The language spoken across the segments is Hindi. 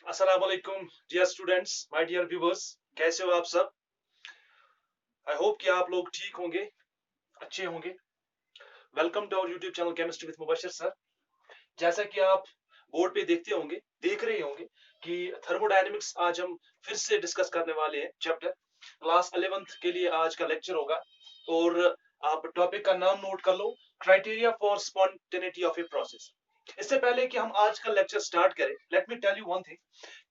अस्सलाम वालेकुम dear students, my dear viewers, कैसे हो आप सब? आई होप कि आप लोग ठीक होंगे, अच्छे होंगे। Welcome to our YouTube channel chemistry with Mubashir sir. जैसा कि आप बोर्ड पे देखते होंगे, देख रहे होंगे कि थर्मोडायनेमिक्स आज हम फिर से डिस्कस करने वाले हैं चैप्टर। क्लास 11th के लिए आज का लेक्चर होगा और आप टॉपिक का नाम नोट कर लो, criteria for spontaneity of a process. इससे पहले कि हम आज का लेक्चर स्टार्ट करें, let me tell you one thing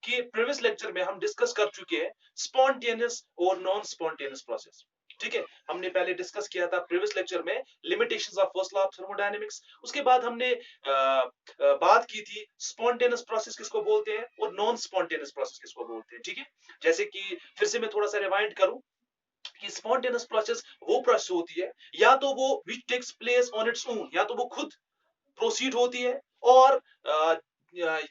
कि प्रीवियस लेक्चर में हम डिस्कस कर चुके हैं स्पॉन्टेनियस और नॉन स्पॉन्टेनियस प्रोसेस। ठीक है, हमने पहले डिस्कस किया था प्रीवियस लेक्चर में limitations of first law of thermodynamics. उसके बाद हमने बात की थी स्पॉन्टेनियस प्रोसेस किसको बोलते हैं और नॉन स्पॉन्टेनियस प्रोसेस किसको बोलते हैं। ठीक है, जैसे कि फिर से मैं थोड़ा सा रिवाइंड करूं कि स्पॉन्टेनियस प्रोसेस वो प्रोसेस होती है या तो वो which takes place on its own, या तो वो खुद प्रोसीड होती है, और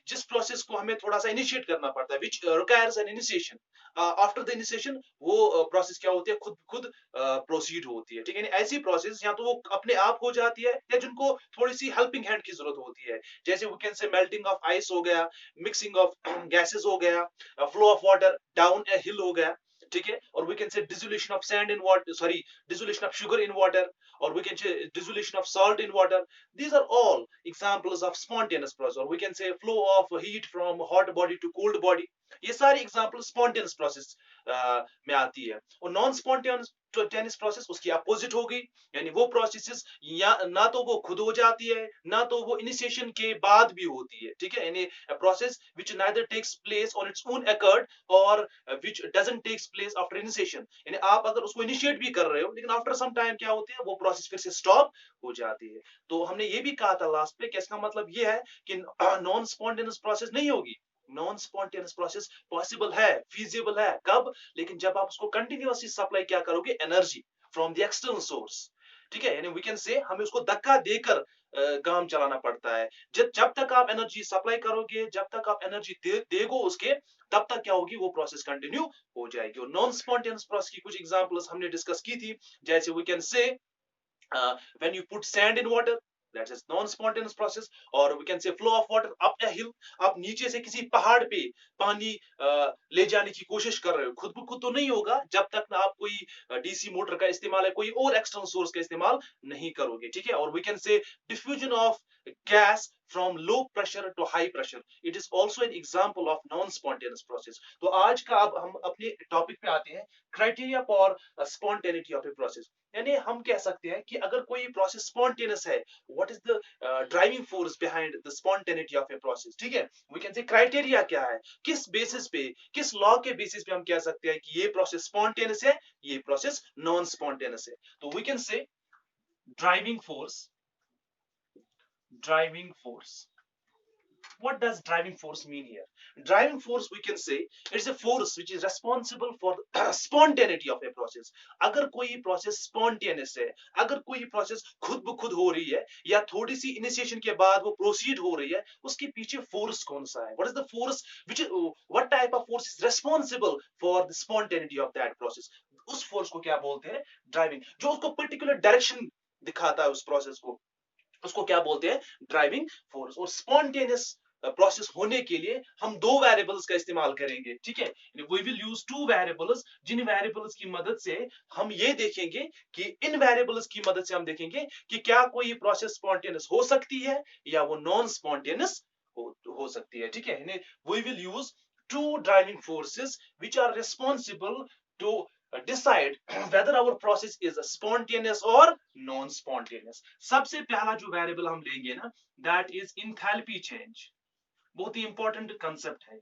जिस प्रोसेस को हमें थोड़ा सा इनिशिएट करना पड़ता है, which requires N initiation. After the initiation वो प्रोसेस क्या होती है, खुद खुद प्रोसीड होती है। ठीक है, ऐसी प्रोसेस या तो वो अपने आप हो जाती है या जिनको थोड़ी सी हेल्पिंग हैंड की जरूरत होती है, जैसे we can say melting of ice हो गया, मिक्सिंग ऑफ गैसेस हो गया, flow of water down a hill हो गया। ठीक है, और we can say dissolution of sand in water, sorry, dissolution of sugar in water, or we can say dissolution of salt in water. These are all examples of spontaneous process, or we can say flow of heat from hot body to cold body. ये सारी एग्जाम्पल स्पॉन्टेनियस प्रोसेस में आती है। और नॉन स्पॉन्टेनियस प्रोसेस उसकी अपोजिट होगी, यानी वो प्रोसेसेस या ना तो वो खुद हो जाती है ना तो वो इनिशिएशन के बाद भी होती है। ठीक है, यानी process which neither takes place on its own accord और which doesn't take place after initiation. यानी आप अगर उसको इनिशिएट भी कर रहे हो लेकिन आफ्टर सम टाइम क्या होती है, वो प्रोसेस फिर से स्टॉप हो जाती है। तो हमने ये भी कहा था लास्ट पे कि इसका मतलब ये है कि नॉन स्पॉन्टेनियस प्रोसेस नहीं होगी। नॉन स्पॉन्टेनियस प्रोसेस पॉसिबल है, फीजिबल है, कब? लेकिन जब आप उसको कंटिन्यूअसली सप्लाई क्या करोगे, energy from the external source. ठीक है, यानी वी कैन से हमें उसको धक्का देकर काम चलाना पड़ता है। जब तक आप एनर्जी सप्लाई करोगे, जब तक आप एनर्जी देगो उसके, तब तक क्या होगी, वो प्रोसेस कंटिन्यू हो जाएगी। और नॉन स्पॉन्टेनियस प्रोसेस की कुछ एग्जांपल्स हमने डिस्कस की थी, जैसे we can say when you put sand in water, that is non-spontaneous process, or we can say flow of water up a hill। आप नीचे से किसी पहाड़ पे पानी ले जाने की कोशिश कर रहे हो, खुद ब खुद तो नहीं होगा जब तक ना आप कोई डीसी मोटर का इस्तेमाल है, कोई और एक्सटर्नल सोर्स का इस्तेमाल नहीं करोगे। ठीक है, और we can say diffusion of gas from low pressure to high pressure, it is also an example of non spontaneous process। तो आज का अब हम अपने टॉपिक पे आते हैं, criteria for spontaneity of a process. यानी हम कह सकते हैं कि अगर कोई प्रोसेस स्पॉन्टेनियस है, what is the driving force behind the spontaneity of a process. ठीक है, वी कैन से क्राइटेरिया क्या है, किस बेसिस पे, किस लॉ के बेसिस पे हम कह सकते हैं कि ये प्रोसेस स्पॉन्टेनियस है, ये प्रोसेस नॉन स्पॉन्टेनियस है। तो we can say driving force, driving force, what does driving force mean here? Driving force, we can say, it's a force which is responsible for the spontaneity of a process। अगर कोई प्रोसेस स्पॉन्टेनियस है, अगर कोई प्रोसेस खुद ब खुद हो रही है या थोड़ी सी इनिशिएशन के बाद वो प्रोसीड हो रही है, उसके पीछे फोर्स कौन सा है, what is the force which what type of force is responsible for the spontaneity of that process। उस फोर्स को क्या बोलते हैं, ड्राइविंग, जो उसको पर्टिकुलर डायरेक्शन दिखाता है उस प्रोसेस को, उसको क्या बोलते हैं, ड्राइविंग फोर्स। और स्पॉन्टेनियस प्रोसेस होने के लिए हम दो वेरिएबल्स का इस्तेमाल करेंगे। ठीक है, we will use two variables, जिन वेरिएबल्स की मदद से हम ये देखेंगे कि इन वेरिएबल्स की मदद से हम देखेंगे कि क्या कोई प्रोसेस स्पॉन्टेनियस हो सकती है या वो नॉन स्पॉन्टेनियस हो सकती है। ठीक है, we will use two driving forces which are responsible to decide whether our process is spontaneous or non spontaneous। सबसे पहला जो वेरिएबल हम लेंगे ना, दैट इज इंथैल्पी चेंज। बहुत ही इंपॉर्टेंट कंसेप्ट है,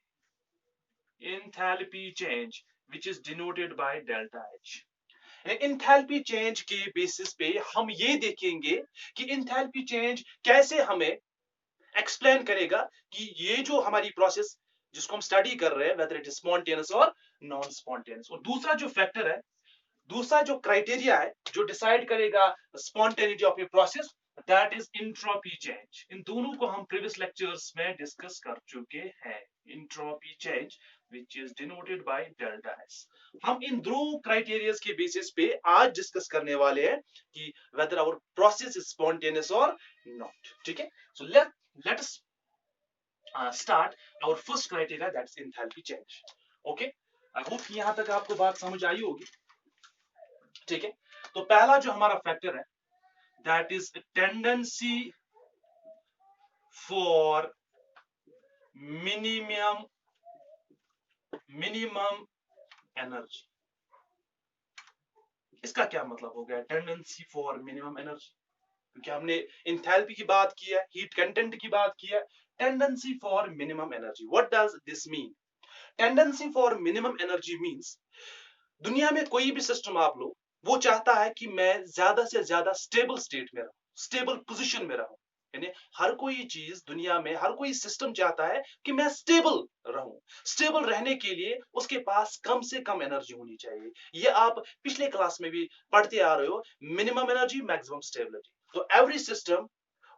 enthalpy change which is denoted by delta H. Enthalpy change के बेसिस पे हम ये देखेंगे कि इंथैल्पी चेंज कैसे हमें एक्सप्लेन करेगा कि ये जो हमारी प्रोसेस जिसको हम स्टडी कर रहे हैं, वेदर इट इज स्पॉन्टेनियस और नॉन स्पॉन्टेनियस। और दूसरा जो फैक्टर है, दूसरा जो क्राइटेरिया है जो डिसाइड करेगा spontaneity of a process, that is entropy change. इन दोनों को हम प्रीवियस लेक्चर्स में डिस्कस कर चुके हैं। Entropy change which is denoted by delta S। हम इन दो क्राइटेरियाज के बेसिस पे आज डिस्कस करने वाले हैं कि whether our process is spontaneous or not। ठीक है, so let us start और first criteria that is enthalpy change. Okay, I hope यहां तक आपको बात समझ आई होगी। ठीक है, तो पहला जो हमारा फैक्टर है that is tendency for minimum energy. इसका क्या मतलब हो गया टेंडेंसी फॉर मिनिमम एनर्जी? क्योंकि हमने इंथैल्पी की बात की है, हीट कंटेंट की बात की है, tendency for minimum energy, what does this mean? Tendency for minimum energy means दुनिया में कोई भी सिस्टम आप लो, वो चाहता है कि मैं ज्यादा से ज्यादा स्टेबल स्टेट में रहूं, स्टेबल पोजीशन में रहूं। यानी हर कोई चीज दुनिया में, हर कोई सिस्टम चाहता है कि मैं स्टेबल रहूं। स्टेबल रहने के लिए उसके पास कम से कम एनर्जी होनी चाहिए। ये आप पिछले क्लास में भी पढ़ते आ रहे हो, मिनिमम एनर्जी मैक्सिमम स्टेबिलिटी। तो every system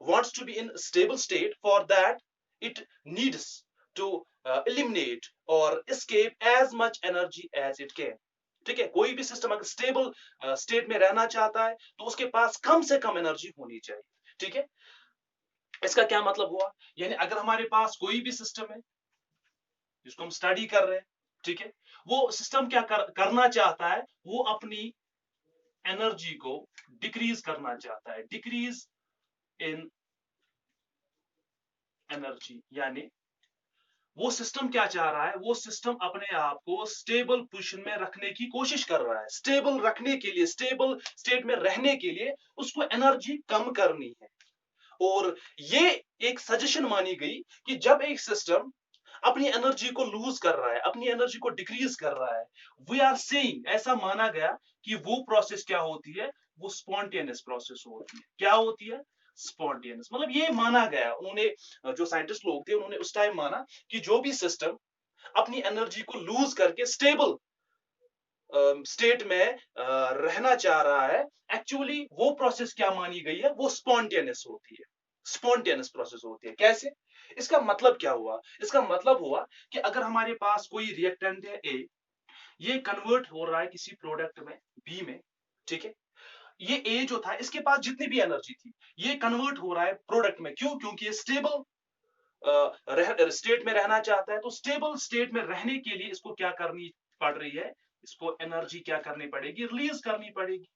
wants to be in stable state. For that it needs to eliminate or escape as much energy as it can. ठीक है, कोई भी सिस्टम अगर स्टेबल स्टेट में रहना चाहता है तो उसके पास कम से कम एनर्जी होनी चाहिए। ठीक है, इसका क्या मतलब हुआ? यानी अगर हमारे पास कोई भी सिस्टम है जिसको हम स्टडी कर रहे हैं, ठीक है, वो सिस्टम क्या करना चाहता है, वो अपनी एनर्जी को डिक्रीज करना चाहता है, डिक्रीज इन एनर्जी। यानी वो सिस्टम क्या चाह रहा है, वो सिस्टम अपने आप को स्टेबल पोजीशन में रखने की कोशिश कर रहा है। स्टेबल रखने के लिए, स्टेबल स्टेट में रहने के लिए उसको एनर्जी कम करनी है। और ये एक सजेशन मानी गई कि जब एक सिस्टम अपनी एनर्जी को लूज कर रहा है, अपनी एनर्जी को डिक्रीज कर रहा है, वी आर सेइंग, ऐसा माना गया कि वो प्रोसेस क्या होती है, वो स्पॉन्टेनियस प्रोसेस होती है। क्या होती है? स्पॉन्टेनियस। मतलब ये माना गया, उन्होंने, जो साइंटिस्ट लोग थे उन्होंने उस टाइम माना कि जो भी सिस्टम अपनी एनर्जी को लूज करके स्टेबल स्टेट में रहना चाह रहा है, एक्चुअली वो प्रोसेस क्या मानी गई है, वो स्पॉन्टेनियस होती है। स्पॉन्टेनियस प्रोसेस होती है। कैसे? इसका मतलब क्या हुआ? इसका मतलब हुआ कि अगर हमारे पास कोई रिएक्टेंट है ए, ये कन्वर्ट हो रहा है किसी प्रोडक्ट में बी में, ठीक है, ये ए जो था इसके पास जितनी भी एनर्जी थी ये कन्वर्ट हो रहा है प्रोडक्ट में। क्यों? क्योंकि ये स्टेबल स्टेट में रहना चाहता है। तो स्टेबल स्टेट में रहने के लिए इसको क्या करनी पड़ रही है, इसको एनर्जी क्या करनी पड़ेगी, रिलीज करनी पड़ेगी।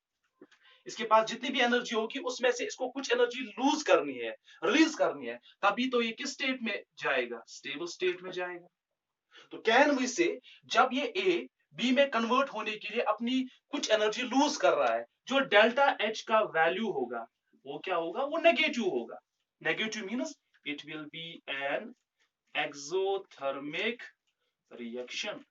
इसके पास जितनी भी एनर्जी होगी उसमें से इसको कुछ एनर्जी लूज करनी है, रिलीज करनी है, तभी तो ये किस स्टेट में जाएगा, स्टेबल स्टेट में जाएगा। तो कैन वी से जब ये ए बी में कन्वर्ट होने के लिए अपनी कुछ एनर्जी लूज कर रहा है, जो डेल्टा एच का वैल्यू होगा वो क्या होगा, वो नेगेटिव होगा। Negative means it will be an exothermic reaction.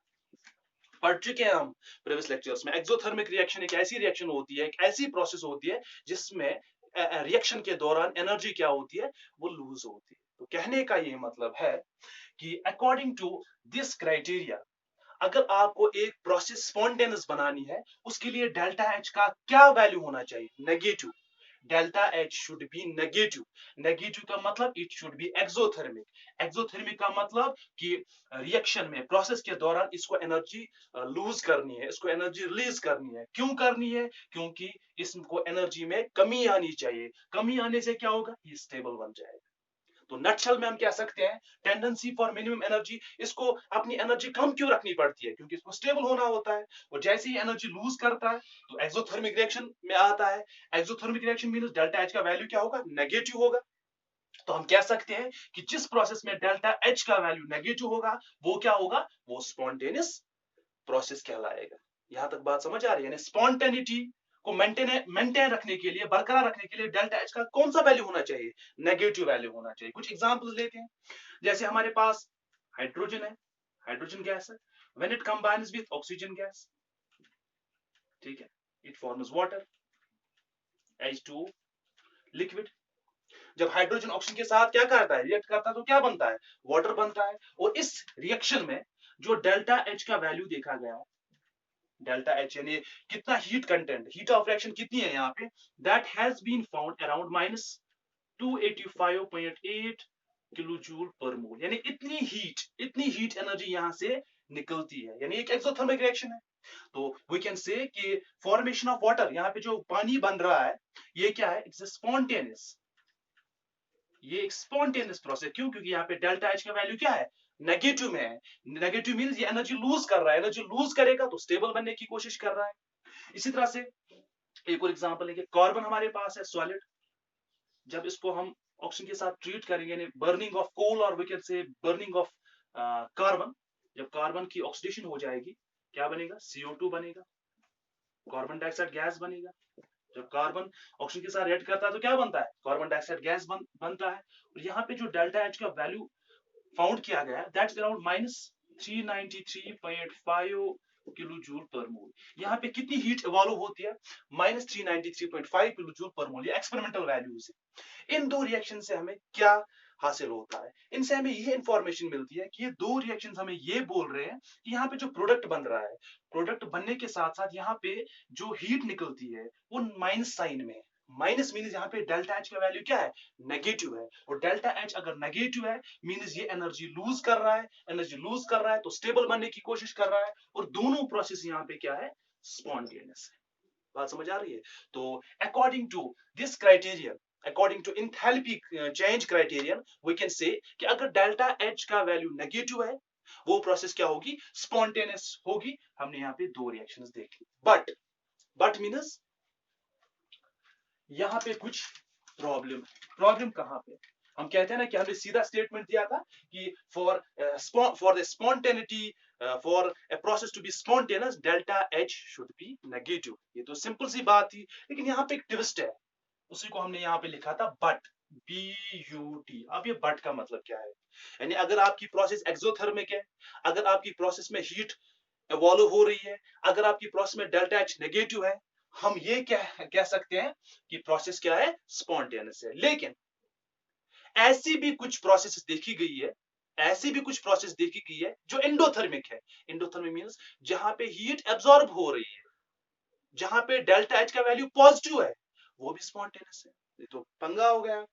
पढ़ चुके हैं हम प्रीवियस लेक्चर्स में। एक्सोथर्मिक रिएक्शन एक ऐसी रिएक्शन होती है, एक ऐसी प्रोसेस होती है जिसमें रिएक्शन के दौरान एनर्जी क्या होती है, वो लूज होती है। तो कहने का ये मतलब है कि अकॉर्डिंग टू दिस क्राइटेरिया, अगर आपको एक प्रोसेस स्पॉन्टेनियस बनानी है, उसके लिए डेल्टा एच का क्या वैल्यू होना चाहिए, negative. Delta H should be negative. Negative का मतलब it should be exothermic. Exothermic का मतलब कि रिएक्शन में, प्रोसेस के दौरान इसको एनर्जी लूज करनी है, इसको एनर्जी रिलीज करनी है। क्यों करनी है? क्योंकि इसको एनर्जी में कमी आनी चाहिए। कमी आने से क्या होगा, ये स्टेबल बन जाएगा। तो नटशल में हम कह सकते हैं टेंडेंसी फॉर मिनिमम एनर्जी, इसको अपनी एनर्जी कम क्यों रखनी पड़ती है, क्योंकि इसको स्टेबल होना होता है। और जैसे ही एनर्जी लूज करता है तो एक्सोथर्मिक रिएक्शन में आता है। Exothermic reaction means delta H का वैल्यू क्या होगा, नेगेटिव होगा। तो हम कह सकते हैं कि जिस प्रोसेस में डेल्टा एच का वैल्यू नेगेटिव होगा वो क्या होगा, वो स्पॉन्टेनियस प्रोसेस कहलाएगा। यहां तक बात समझ आ रही है? स्पॉन्टेनिटी को मेंटेन रखने के लिए, बरकरार रखने के लिए डेल्टा एच का कौन सा वैल्यू होना चाहिए, नेगेटिव वैल्यू होना चाहिए। कुछ एग्जांपल्स लेते हैं। जैसे हमारे पास हाइड्रोजन है, हाइड्रोजन गैस है, when it combines with oxygen gas, ठीक है, it forms water, H2O liquid. जब हाइड्रोजन ऑक्सीजन के साथ क्या करता है, रिएक्ट करता है, तो क्या बनता है, वाटर बनता है। और इस रिएक्शन में जो डेल्टा एच का वैल्यू देखा गया है, डेल्टा एच यानी कितना heat content, heat of reaction कितनी है यहाँ पे, that has been found around -285.8 kilo joule per mole. यानी इतनी हीट एनर्जी यहाँ से निकलती है। यानी एक एक्सोथर्मिक रिएक्शन है। तो वी कैन से कि फॉर्मेशन ऑफ वाटर, यहाँ पे जो पानी बन रहा है ये क्या है, इट्स स्पॉन्टेनियस। ये एक स्पॉन्टेनियस प्रोसेस। क्यों? क्योंकि यहाँ पे डेल्टा एच का वैल्यू क्या है, नेगेटिव में है, नेगेटिव मींस ये एनर्जी लूज कर रहा है, एनर्जी लूज करेगा तो स्टेबल बनने की कोशिश कर रहा है। इसी तरह से एक और एग्जांपल लेंगे, कार्बन हमारे पास है सॉलिड, जब इसको हम ऑक्सीजन के साथ ट्रीट करेंगे, यानी बर्निंग ऑफ कोल और we can say burning of carbon, जब कार्बन की ऑक्सीडेशन हो जाएगी क्या बनेगा, CO2 बनेगा, कार्बन डाइऑक्साइड गैस बनेगा। जब कार्बन ऑक्सीजन के साथ रिएक्ट करता है तो क्या बनता है, कार्बन डाइऑक्साइड गैस बनता है। और यहाँ पे जो डेल्टा एच का वैल्यू फाउंड किया गया है that's around -393.5 kilo joule per mole. यहाँ पे कितनी हीट इवॉल्व होती है, -393.5 किलो जूल पर मोल, ये एक्सपेरिमेंटल वैल्यूज है। इन दो रिएक्शन से हमें क्या हासिल होता है, इनसे हमें ये इंफॉर्मेशन मिलती है कि ये दो रिएक्शंस हमें ये बोल रहे हैं कि यहाँ पे जो प्रोडक्ट बन रहा है, प्रोडक्ट बनने के साथ साथ यहाँ पे जो हीट निकलती है वो माइनस साइन में है। माइनस मीन्स यहाँ पे डेल्टा एच का वैल्यू क्या है, नेगेटिव है। और डेल्टा एच अगर नेगेटिव है मीन्स ये एनर्जी लूज कर रहा है, एनर्जी लूज कर रहा है तो स्टेबल बनने की कोशिश कर रहा है। और दोनों प्रोसेस यहाँ पे क्या है, स्पॉन्टेनियस है। बात समझ आ रही है। तो according to this criterion, according to enthalpy change criterion, we can say कि अगर डेल्टा एच का वैल्यू नेगेटिव है वो प्रोसेस क्या होगी, स्पॉन्टेनियस होगी। हमने यहाँ पे दो रिएक्शंस देखी। बट मीन्स यहाँ पे कुछ प्रॉब्लम है। प्रॉब्लम कहाँ पे, हम कहते हैं ना कि हमने सीधा स्टेटमेंट दिया था कि for the spontaneity, for a process to be spontaneous delta H should be negative. ये तो सिंपल सी बात थी, लेकिन यहाँ पे एक ट्विस्ट है, उसी को हमने यहाँ पे लिखा था बट, BUT। अब ये बट का मतलब क्या है, यानी अगर आपकी प्रोसेस एक्सोथर्मिक है, अगर आपकी प्रोसेस में हीट इवॉल्व हो रही है, अगर आपकी प्रोसेस में डेल्टा एच नेगेटिव है, हम ये कह सकते हैं कि प्रोसेस क्या है, स्पॉन्टेनियस है। लेकिन ऐसी भी कुछ प्रोसेस देखी गई है, ऐसी भी कुछ प्रोसेस देखी गई है जो एंडोथर्मिक है। एंडोथर्मिक मींस जहां पे हीट एब्जॉर्ब हो रही है, जहां पे डेल्टा एच का वैल्यू पॉजिटिव है, वो भी स्पॉन्टेनियस है। ये तो पंगा हो गया।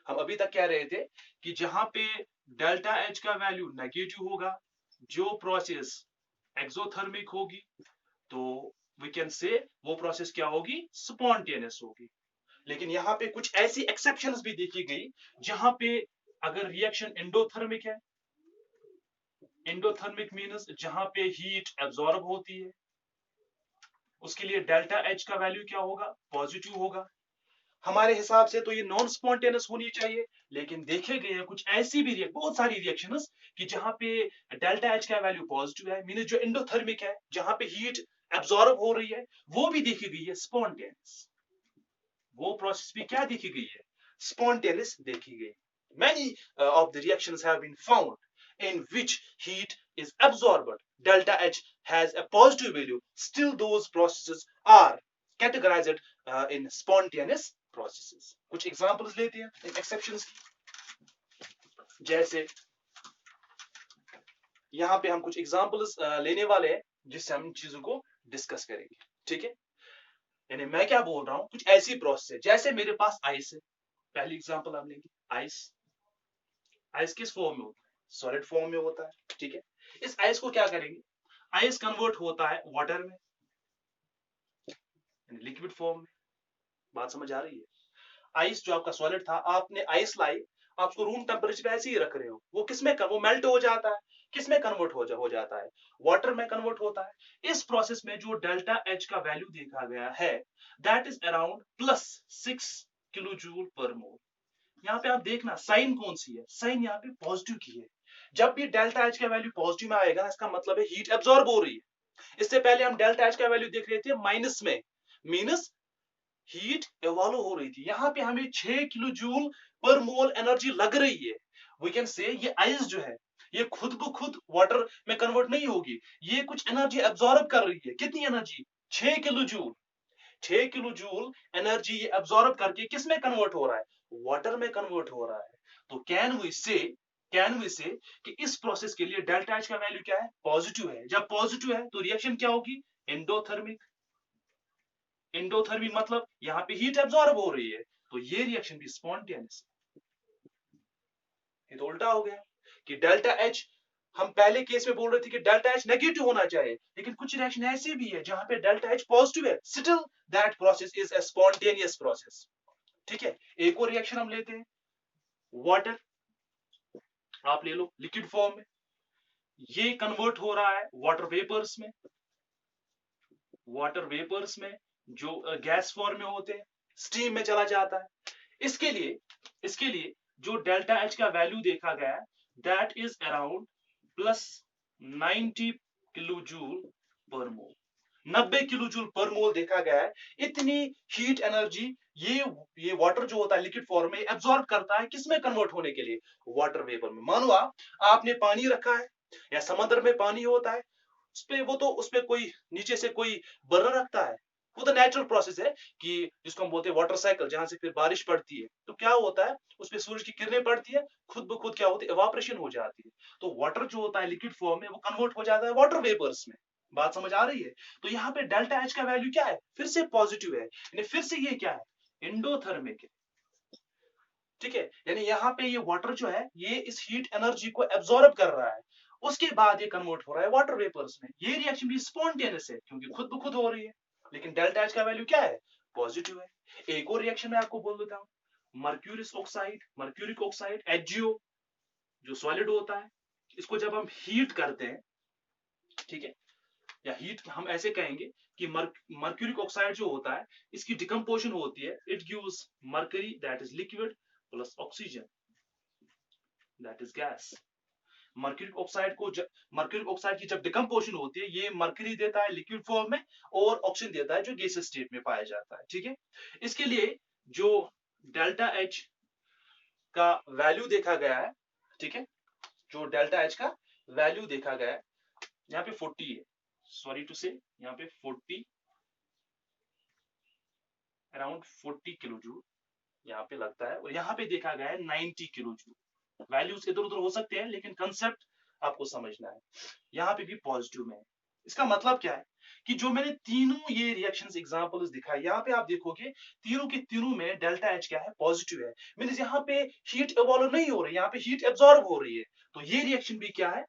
हम अभी तक कह रहे थे कि जहां पे डेल्टा एच का वैल्यू नेगेटिव होगा, जो प्रोसेस एक्सोथर्मिक होगी, तो वी कैन से वो प्रोसेस क्या होगी, स्पॉन्टेनियस होगी। लेकिन यहाँ पे कुछ ऐसी एक्सेप्शंस भी देखी गई जहां पे अगर रिएक्शन एंडोथर्मिक है, एंडोथर्मिक मींस जहां पे हीट एब्जॉर्ब होती है, उसके लिए डेल्टा एच का वैल्यू क्या होगा, पॉजिटिव होगा। हमारे हिसाब से तो ये नॉन स्पॉन्टेनियस होनी चाहिए, लेकिन देखे गए कुछ ऐसी भी बहुत सारी रिएक्शंस कि जहां पे डेल्टा एच का वैल्यू पॉजिटिव है, मींस जो एंडोथर्मिक है, जहां पे हीट एब्जॉर्ब हो रही है, वो भी देखी गई है स्पॉन्टेनियस। वो प्रोसेस भी क्या देखी गई है, spontaneous देखी गई। Many of the reactions have been found in which heat is absorbed, delta H has a positive value, still those processes are categorized in spontaneous processes। कुछ examples लेते हैं इन exceptions की। जैसे यहाँ पे हम कुछ examples लेने वाले हैं जिससे हम इन चीजों को डिस्कस करेंगे, ठीक है। यानी मैं क्या बोल रहा हूँ, कुछ ऐसी प्रोसेस है जैसे मेरे पास आइस है। पहली एग्जांपल हम लेंगे आइस। आइस किस फॉर्म में होता है, सॉलिड फॉर्म में होता है, ठीक है। इस आइस को क्या करेंगे, आइस कन्वर्ट होता है वाटर में, लिक्विड फॉर्म में। बात समझ आ रही है। आइस जो आपका सॉलिड था, आपने आइस लाई, आप उसको रूम टेम्परेचर पे ऐसे ही रख रहे हो, वो किसमें वो मेल्ट हो जाता है, किसमें कन्वर्ट हो जाता है, वाटर में कन्वर्ट होता है। इस प्रोसेस में जो डेल्टा एच का वैल्यू देखा गया है that is around +6 kilo joule per mole. यहाँ पे आप देखना साइन कौन सी है, साइन यहाँ पे पॉजिटिव की है। जब भी डेल्टा एच का वैल्यू पॉजिटिव में आएगा, इसका मतलब है हीट एब्जॉर्ब हो रही है। इससे पहले हम डेल्टा एच का वैल्यू देख रहे थे माइनस में, मीनस हीट इवॉल्व हो रही थी। यहाँ पे हमें 6 किलो जूल पर मोल एनर्जी लग रही है। वी कैन से ये आइस जो है ये खुद ब खुद वाटर में कन्वर्ट नहीं होगी, ये कुछ एनर्जी एब्जॉर्ब कर रही है। कितनी energy, 6 kilo joule. 6 kilo joule energy ये एब्जॉर्ब करके किस में कन्वर्ट हो रहा है, वाटर में कन्वर्ट हो रहा है। तो कैन वी से कि इस प्रोसेस के लिए डेल्टा एच का वैल्यू क्या है, पॉजिटिव है। जब पॉजिटिव है तो रिएक्शन क्या होगी, एंडोथर्मिक। एंडोथर्मिक मतलब यहाँ पे हीट एब्जॉर्ब हो रही है, तो ये रिएक्शन भी स्पॉन्टेनियस। ये तो उल्टा हो गया कि डेल्टा एच, हम पहले केस में बोल रहे थे कि डेल्टा एच नेगेटिव होना चाहिए, लेकिन कुछ रिएक्शन ऐसे भी है जहां पे डेल्टा एच पॉजिटिव है, still that process is a spontaneous process, ठीक है। एक और रिएक्शन हम लेते हैं, वाटर आप ले लो लिक्विड फॉर्म में। ये कन्वर्ट हो रहा है वाटर वेपर्स में, वाटर वेपर्स में जो गैस फॉर्म में होते हैं, स्टीम में चला जाता है। इसके लिए जो डेल्टा एच का वैल्यू देखा गया है that is around plus 90 kilo joule per mole, 90 kilo joule per मोल देखा गया है। इतनी हीट एनर्जी ये वाटर जो होता है लिक्विड फॉर्म में एब्जॉर्ब करता है, किसमें कन्वर्ट होने के लिए, वाटर वेपर में। मानो आपने पानी रखा है या समुद्र में पानी होता है, उसपे कोई नीचे से कोई बर्नर रखता है, वो तो नेचुरल प्रोसेस है कि जिसको हम बोलते हैं वाटर साइकिल, जहां से फिर बारिश पड़ती है तो क्या होता है उसपे सूरज की किरणें पड़ती है, खुद ब खुद क्या होती है, इवापोरेशन हो जाती है। तो वाटर जो होता है लिक्विड फॉर्म में वो कन्वर्ट हो जाता है वाटर वेपर्स में। बात समझ आ रही है? तो यहाँ पे डेल्टा एच का वैल्यू क्या है, फिर से पॉजिटिव है, यानी फिर से ये क्या है, एंडोथर्मिक है। ठीक है, यानी यहाँ पे ये वाटर जो है ये इस हीट एनर्जी को एब्जॉर्ब कर रहा है, उसके बाद ये कन्वर्ट हो रहा है वाटर वेपर्स में। ये रिएक्शन भी स्पॉन्टेनियस है क्योंकि खुद ब खुद हो रही है, लेकिन डेल्टा एच का वैल्यू क्या है, पॉजिटिव है। एक और रिएक्शन मैं आपको बोल देता हूँ, मर्क्यूरिक ऑक्साइड HgO जो सॉलिड होता है, इसको जब हम हीट करते हैं, ठीक है, या हीट हम ऐसे कहेंगे कि मर्क्यूरिक ऑक्साइड जो होता है इसकी डिकम्पोजिशन होती है, it gives mercury that is liquid plus oxygen that is gas. Mercuric oxide की जब डिकम्पोजिशन होती है ये मर्करी देता है लिक्विड फॉर्म में और ऑक्सीजन देता है जो गैसियस स्टेट में पाया जाता है। ठीक है, इसके लिए जो डेल्टा एच का वैल्यू देखा गया है, ठीक है, जो डेल्टा एच का वैल्यू देखा गया है यहाँ पे 40 है, सॉरी टू से यहाँ पे 40 अराउंड 40 किलो जूल यहाँ पे लगता है, और यहाँ पे देखा गया है 90 किलो जूल। वैल्यूज इधर उधर हो सकते हैं लेकिन कंसेप्ट आपको समझना है। यहाँ पे भी पॉजिटिव में है। इसका मतलब क्या है कि जो मैंने तीनों ये रिएक्शंस एग्जांपल्स दिखाए, यहाँ पे आप देखोगे तीनों के तीनों में डेल्टा एच क्या है, पॉजिटिव है। मींस यहाँ पे हीट इवॉल्व नहीं हो रही, यहाँ पे हीट एब्जॉर्ब हो रही है। तो ये रिएक्शन भी क्या है,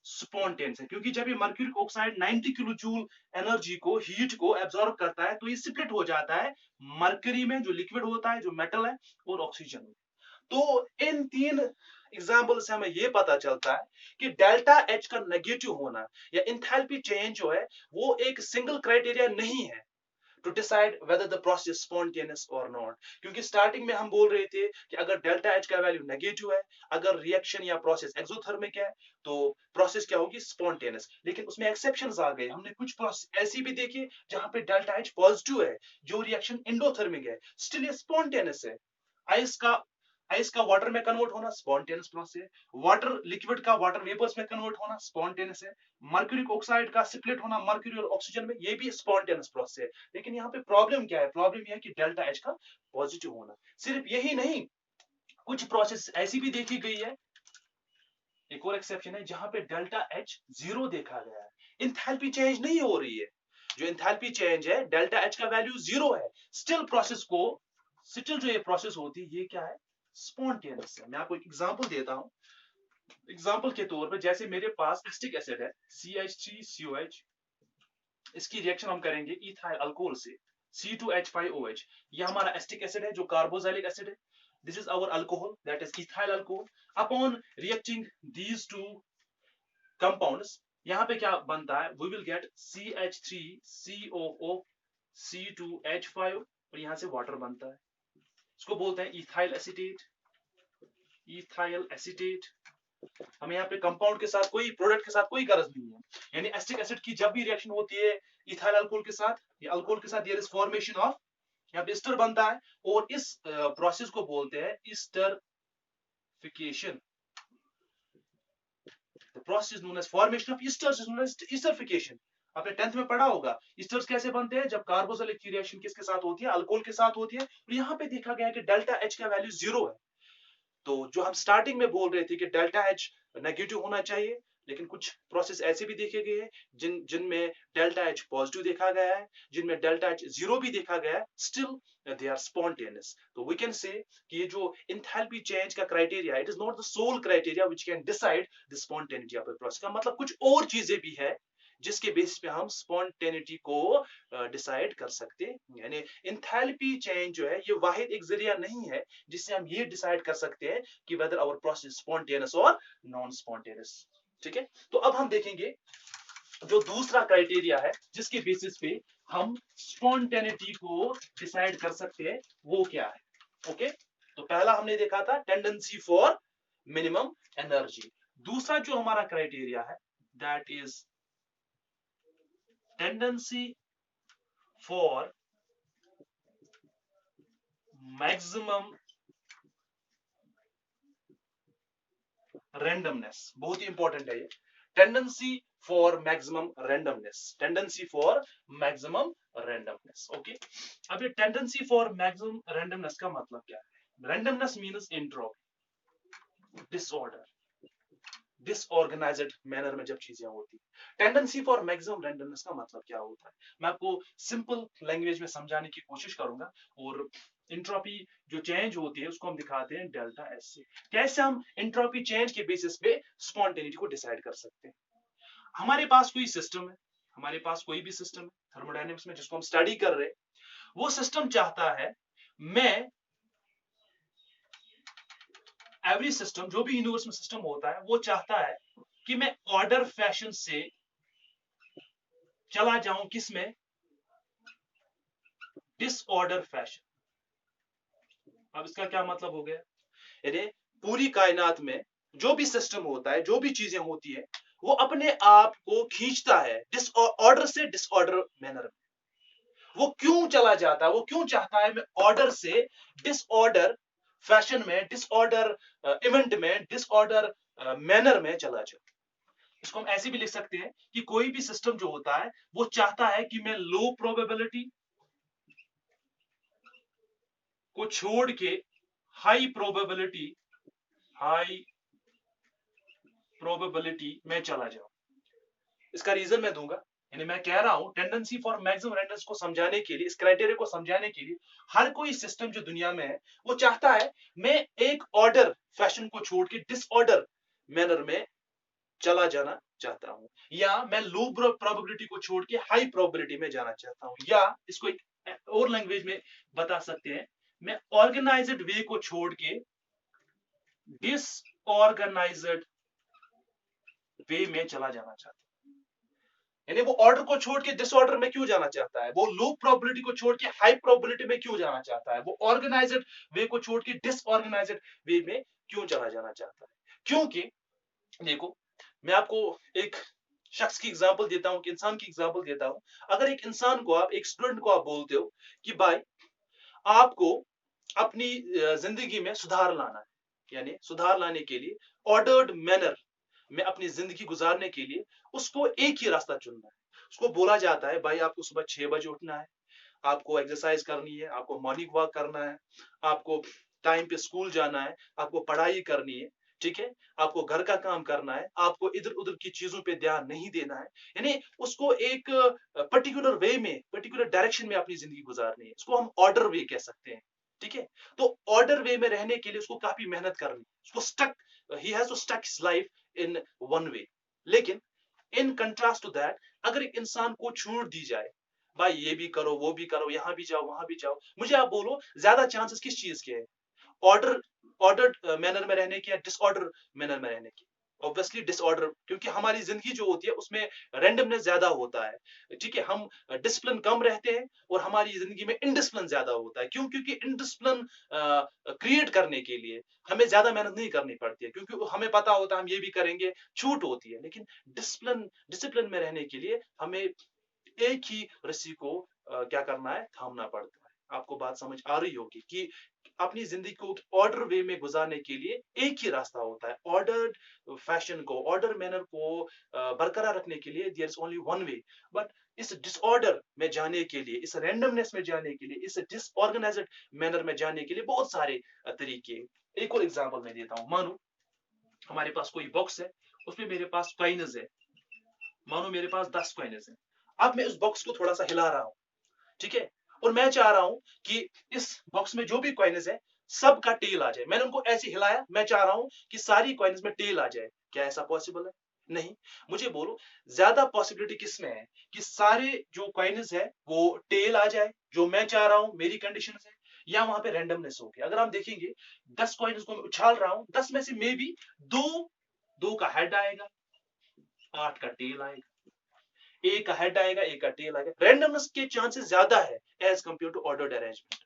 स्पॉन्टेनियस है, क्योंकि जब ये mercuric oxide 90 kilo joule energy को, हीट को एब्जॉर्ब करता है तो ये स्प्लिट हो जाता है मर्करी में जो लिक्विड होता है, जो मेटल है, और ऑक्सीजन में। तो इन तीन एग्जाम्पल से हमें ये पता चलता है कि डेल्टा एच का नेगेटिव होना या इंथैल्पी चेंज जो है वो एक सिंगल क्राइटेरिया नहीं है to decide whether the process is spontaneous or not। क्योंकि स्टार्टिंग में हम बोल रहे थे कि अगर डेल्टा एच का वैल्यू नेगेटिव है, अगर रिएक्शन या प्रोसेस एक्सोथर्मिक है तो प्रोसेस क्या होगी, स्पॉन्टेनियस। लेकिन उसमें एक्सेप्शंस आ गए, हमने कुछ प्रोसेस ऐसी भी देखी जहां पे डेल्टा एच पॉजिटिव है, जो रिएक्शन एंडोथर्मिक है, स्टिल ये स्पॉन्टेनियस है। आइस का वाटर में कन्वर्ट होना स्पॉन्टेनियस प्रोसेस है, वाटर लिक्विड का वाटर वेपर्स में कन्वर्ट होना स्पॉन्टेनियस है, मर्क्यूरिक ऑक्साइड का स्प्लिट होना मर्क्यूरी और ऑक्सीजन में, ये भी स्पॉन्टेनियस प्रोसेस है। लेकिन यहाँ पे प्रॉब्लम क्या है, प्रॉब्लम यह है कि डेल्टा एच का पॉजिटिव होना। सिर्फ यही नहीं, कुछ प्रोसेस ऐसी भी देखी गई है, एक और एक्सेप्शन है, जहां पे डेल्टा एच जीरो देखा गया है, इंथैल्पी चेंज नहीं हो रही है। जो इंथैल्पी चेंज है, डेल्टा एच का वैल्यू जीरो है, स्टिल जो ये प्रोसेस होती है ये क्या है, स्पॉन्टेनियस है। मैं आपको एक एग्जांपल देता हूं। एग्जांपल के तौर पे जैसे मेरे पास एसिटिक एसिड है CH3COH, इसकी रिएक्शन हम करेंगे इथाइल अल्कोहल से C2H5OH। ये हमारा एसिटिक एसिड है जो कार्बोक्सिलिक एसिड है। This is our alcohol that is ethyl alcohol. Upon reacting these two compounds, यहाँ पे क्या बनता है, we will get CH3COO C2H5 और यहाँ से वाटर बनता है, इसको बोलते हैं इथाइल एसिटेट। इथाइल एसिटेट, हमें यहाँ पे कंपाउंड के साथ कोई प्रोडक्ट के साथ कोई गरज नहीं है। यानी एसिटिक एसिड की जब भी रिएक्शन होती है इथाइल अल्कोहल के साथ, या अल्कोहल के साथ, देयर इज फॉर्मेशन ऑफ, यहाँ पे एस्टर बनता है, और इस प्रोसेस को बोलते हैं esterification. The process known as formation of esters is known as esterification. आपने 10th में पढ़ा होगा एस्टर्स कैसे बनते हैं, जब कार्बोक्सिलिक की रिएक्शन किसके साथ होती है, अल्कोहल के साथ होती है। और यहाँ पे देखा गया कि डेल्टा एच का वैल्यू जीरो है। तो जो हम स्टार्टिंग में बोल रहे थे कि डेल्टा एच नेगेटिव होना चाहिए, लेकिन कुछ प्रोसेस ऐसे भी देखे गए हैं जिनमें डेल्टा एच पॉजिटिव देखा गया है, जिनमें डेल्टा एच जीरो भी देखा गया है, स्टिल दे आर स्पॉन्टेनियस। तो वी कैन से कि ये जो इंथैल्पी चेंज का criteria, it is not the sole criteria which can decide the spontaneity of a process. का मतलब कुछ और चीजें भी है जिसके बेसिस पे हम स्पॉन्टेनिटी को डिसाइड कर सकते हैं। यानी इंथैल्पी चेंज जो है ये वाहिद एक जरिया नहीं है जिससे हम ये डिसाइड कर सकते हैं कि वेदर आवर प्रोसेस स्पॉन्टेनियस और नॉन स्पॉन्टेनियस। ठीक है, तो अब हम देखेंगे जो दूसरा क्राइटेरिया है जिसके बेसिस पे हम स्पॉन्टेनिटी को डिसाइड कर सकते हैं, वो क्या है। ओके, तो पहला हमने देखा था टेंडेंसी फॉर मिनिमम एनर्जी। दूसरा जो हमारा क्राइटेरिया है that is tendency for maximum randomness. बहुत ही इंपॉर्टेंट है ये, tendency for maximum randomness, tendency for maximum randomness. Okay, अब ये टेंडेंसी फॉर मैक्सिमम रैंडमनेस का मतलब क्या है? Randomness means entropy, disorder, disorganised manner में जब चीजें होती है। टेंडेंसी फॉर मैक्सिमम रैंडमनेस का मतलब क्या होता है, मैं आपको सिंपल लैंग्वेज में समझाने की कोशिश करूंगा। और इंट्रोपी जो चेंज होती है उसको हम दिखाते हैं डेल्टा एस से। कैसे हम इंट्रोपी चेंज के बेसिस पे स्पॉन्टेनिटी को डिसाइड कर सकते हैं। हमारे पास कोई सिस्टम है, हमारे पास कोई भी सिस्टम है थर्मोडायनेमिक्स में जिसको हम स्टडी कर रहे हैं, वो सिस्टम चाहता है, मैं एवरी सिस्टम, जो भी यूनिवर्स में सिस्टम होता है, वो चाहता है कि मैं ऑर्डर फैशन से चला जाऊं किसमें, डिसऑर्डर फैशन। अब इसका क्या मतलब हो गया, यानी पूरी कायनात में जो भी सिस्टम होता है, जो भी चीजें होती है, वो अपने आप को खींचता है डिसऑर्डर से डिसऑर्डर मैनर में। वो क्यों चला जाता है, वो क्यों चाहता है मैं ऑर्डर से डिसऑर्डर फैशन में, डिसऑर्डर इवेंट में, डिसऑर्डर मैनर में चला जाऊं। इसको हम ऐसे भी लिख सकते हैं कि कोई भी सिस्टम जो होता है वो चाहता है कि मैं लो प्रोबेबिलिटी को छोड़ के हाई प्रोबेबिलिटी में चला जाऊं। इसका रीजन मैं दूंगा, यानी मैं कह रहा हूं टेंडेंसी फॉर मैक्सिमम रैंडमनेस को समझाने के लिए, इस क्राइटेरिया को समझाने के लिए, हर कोई सिस्टम जो दुनिया में है वो चाहता है मैं एक ऑर्डर फैशन को छोड़ के डिसऑर्डर मैनर में चला जाना चाहता हूं, या मैं लो प्रोबेबिलिटी को छोड़ के हाई प्रोबेबिलिटी में जाना चाहता हूं, या इसको एक और लैंग्वेज में बता सकते हैं, मैं ऑर्गेनाइज्ड वे को छोड़ के डिसऑर्गेनाइज्ड वे में चला जाना चाहता हूं। यानी वो ऑर्डर को छोड़ के डिसऑर्डर में क्यों जाना चाहता है, वो लो प्रोबेबिलिटी को छोड़ के हाई प्रोबेबिलिटी में क्यों जाना चाहता है, वो ऑर्गेनाइज्ड वे को छोड़ के डिसऑर्गेनाइज्ड वे में क्यों चला जाना चाहता है। क्योंकि देखो, मैं आपको एक शख्स की एग्जांपल देता हूं, इंसान की एग्जांपल देता हूं। अगर एक इंसान को, आप एक स्टूडेंट को आप बोलते हो कि भाई आपको अपनी जिंदगी में सुधार लाना है, यानी सुधार लाने के लिए ऑर्डर्ड मैनर में अपनी जिंदगी गुजारने के लिए उसको एक ही रास्ता चुनना है। उसको बोला जाता है भाई आपको सुबह 6 बजे उठना है, आपको एक्सरसाइज करनी है, आपको मॉर्निंग वॉक करना है, आपको टाइम पे स्कूल जाना है, आपको पढ़ाई करनी है, ठीक है, आपको घर का काम करना है, आपको इधर उधर की चीजों पे ध्यान नहीं देना है। यानी उसको एक पर्टिकुलर वे में, पर्टिकुलर डायरेक्शन में अपनी जिंदगी गुजारनी है। इसको हम ऑर्डर वे कह सकते हैं, ठीक है। तो ऑर्डर वे में रहने के लिए उसको काफी मेहनत करनी है, उसको stuck, he has to stuck his life in one way. लेकिन इन कंट्रास्ट टू दैट, अगर एक इंसान को छूट दी जाए, भाई ये भी करो, वो भी करो, यहां भी जाओ, वहां भी जाओ, मुझे आप बोलो ज्यादा चांसेस किस चीज के हैं, ऑर्डर ऑर्डर मैनर में रहने की या डिसऑर्डर मैनर में रहने की? ऑब्वियसली डिसऑर्डर, क्योंकि हमारी जिंदगी जो होती है उसमें रैंडमनेस ज्यादा होता है, ठीक है, हम डिसिप्लिन कम रहते हैं और हमारी जिंदगी में इनडिसिप्लिन ज्यादा होता है। क्यों? क्योंकि इनडिसिप्लिन क्रिएट करने के लिए हमें ज्यादा मेहनत नहीं करनी पड़ती है, क्योंकि हमें पता होता है हम ये भी करेंगे, छूट होती है। लेकिन डिसिप्लिन में रहने के लिए हमें एक ही रस्सी को क्या करना है, थामना पड़ता है। आपको बात समझ आ रही होगी कि अपनी जिंदगी को ऑर्डर वे में गुजारने के लिए एक ही रास्ता होता है। ऑर्डर्ड फैशन को, ऑर्डर मैनर को बरकरार रखने के लिए there is only one way. But इस डिसऑर्डर में जाने के लिए, इस रैंडमनेस में जाने के लिए, इस डिसऑर्गेनाइज्ड मैनर में जाने के लिए बहुत सारे तरीके। एक और एग्जांपल मैं देता हूं। मानो हमारे पास कोई बॉक्स है, उसमें मेरे पास कॉइन्स है, मानो मेरे पास 10 कॉइन्स है। अब मैं उस बॉक्स को थोड़ा सा हिला रहा हूं, ठीक है, और मैं चाह रहा हूं कि इस बॉक्स में जो भी कॉइन्स है सब का टेल आ जाए। मैंने उनको ऐसे हिलाया, मैं चाह रहा हूं कि सारी कॉइन्स में टेल आ जाए। क्या ऐसा पॉसिबल है? नहीं। मुझे बोलो ज्यादा पॉसिबिलिटी किस में है कि सारे जो कॉइन्स है वो टेल आ जाए, जो मैं चाह रहा हूं, मेरी कंडीशन है, या वहां पे रैंडमनेस हो गया? अगर हम देखेंगे 10 कॉइन्स को मैं उछाल रहा हूं, 10 में से मे बी दो का हेड आएगा, 8 का टेल आएगा, एक का हेड आएगा, एक का टेल आएगा। रैंडमनेस के चांसेस ज्यादा है as compared to ordered arrangement.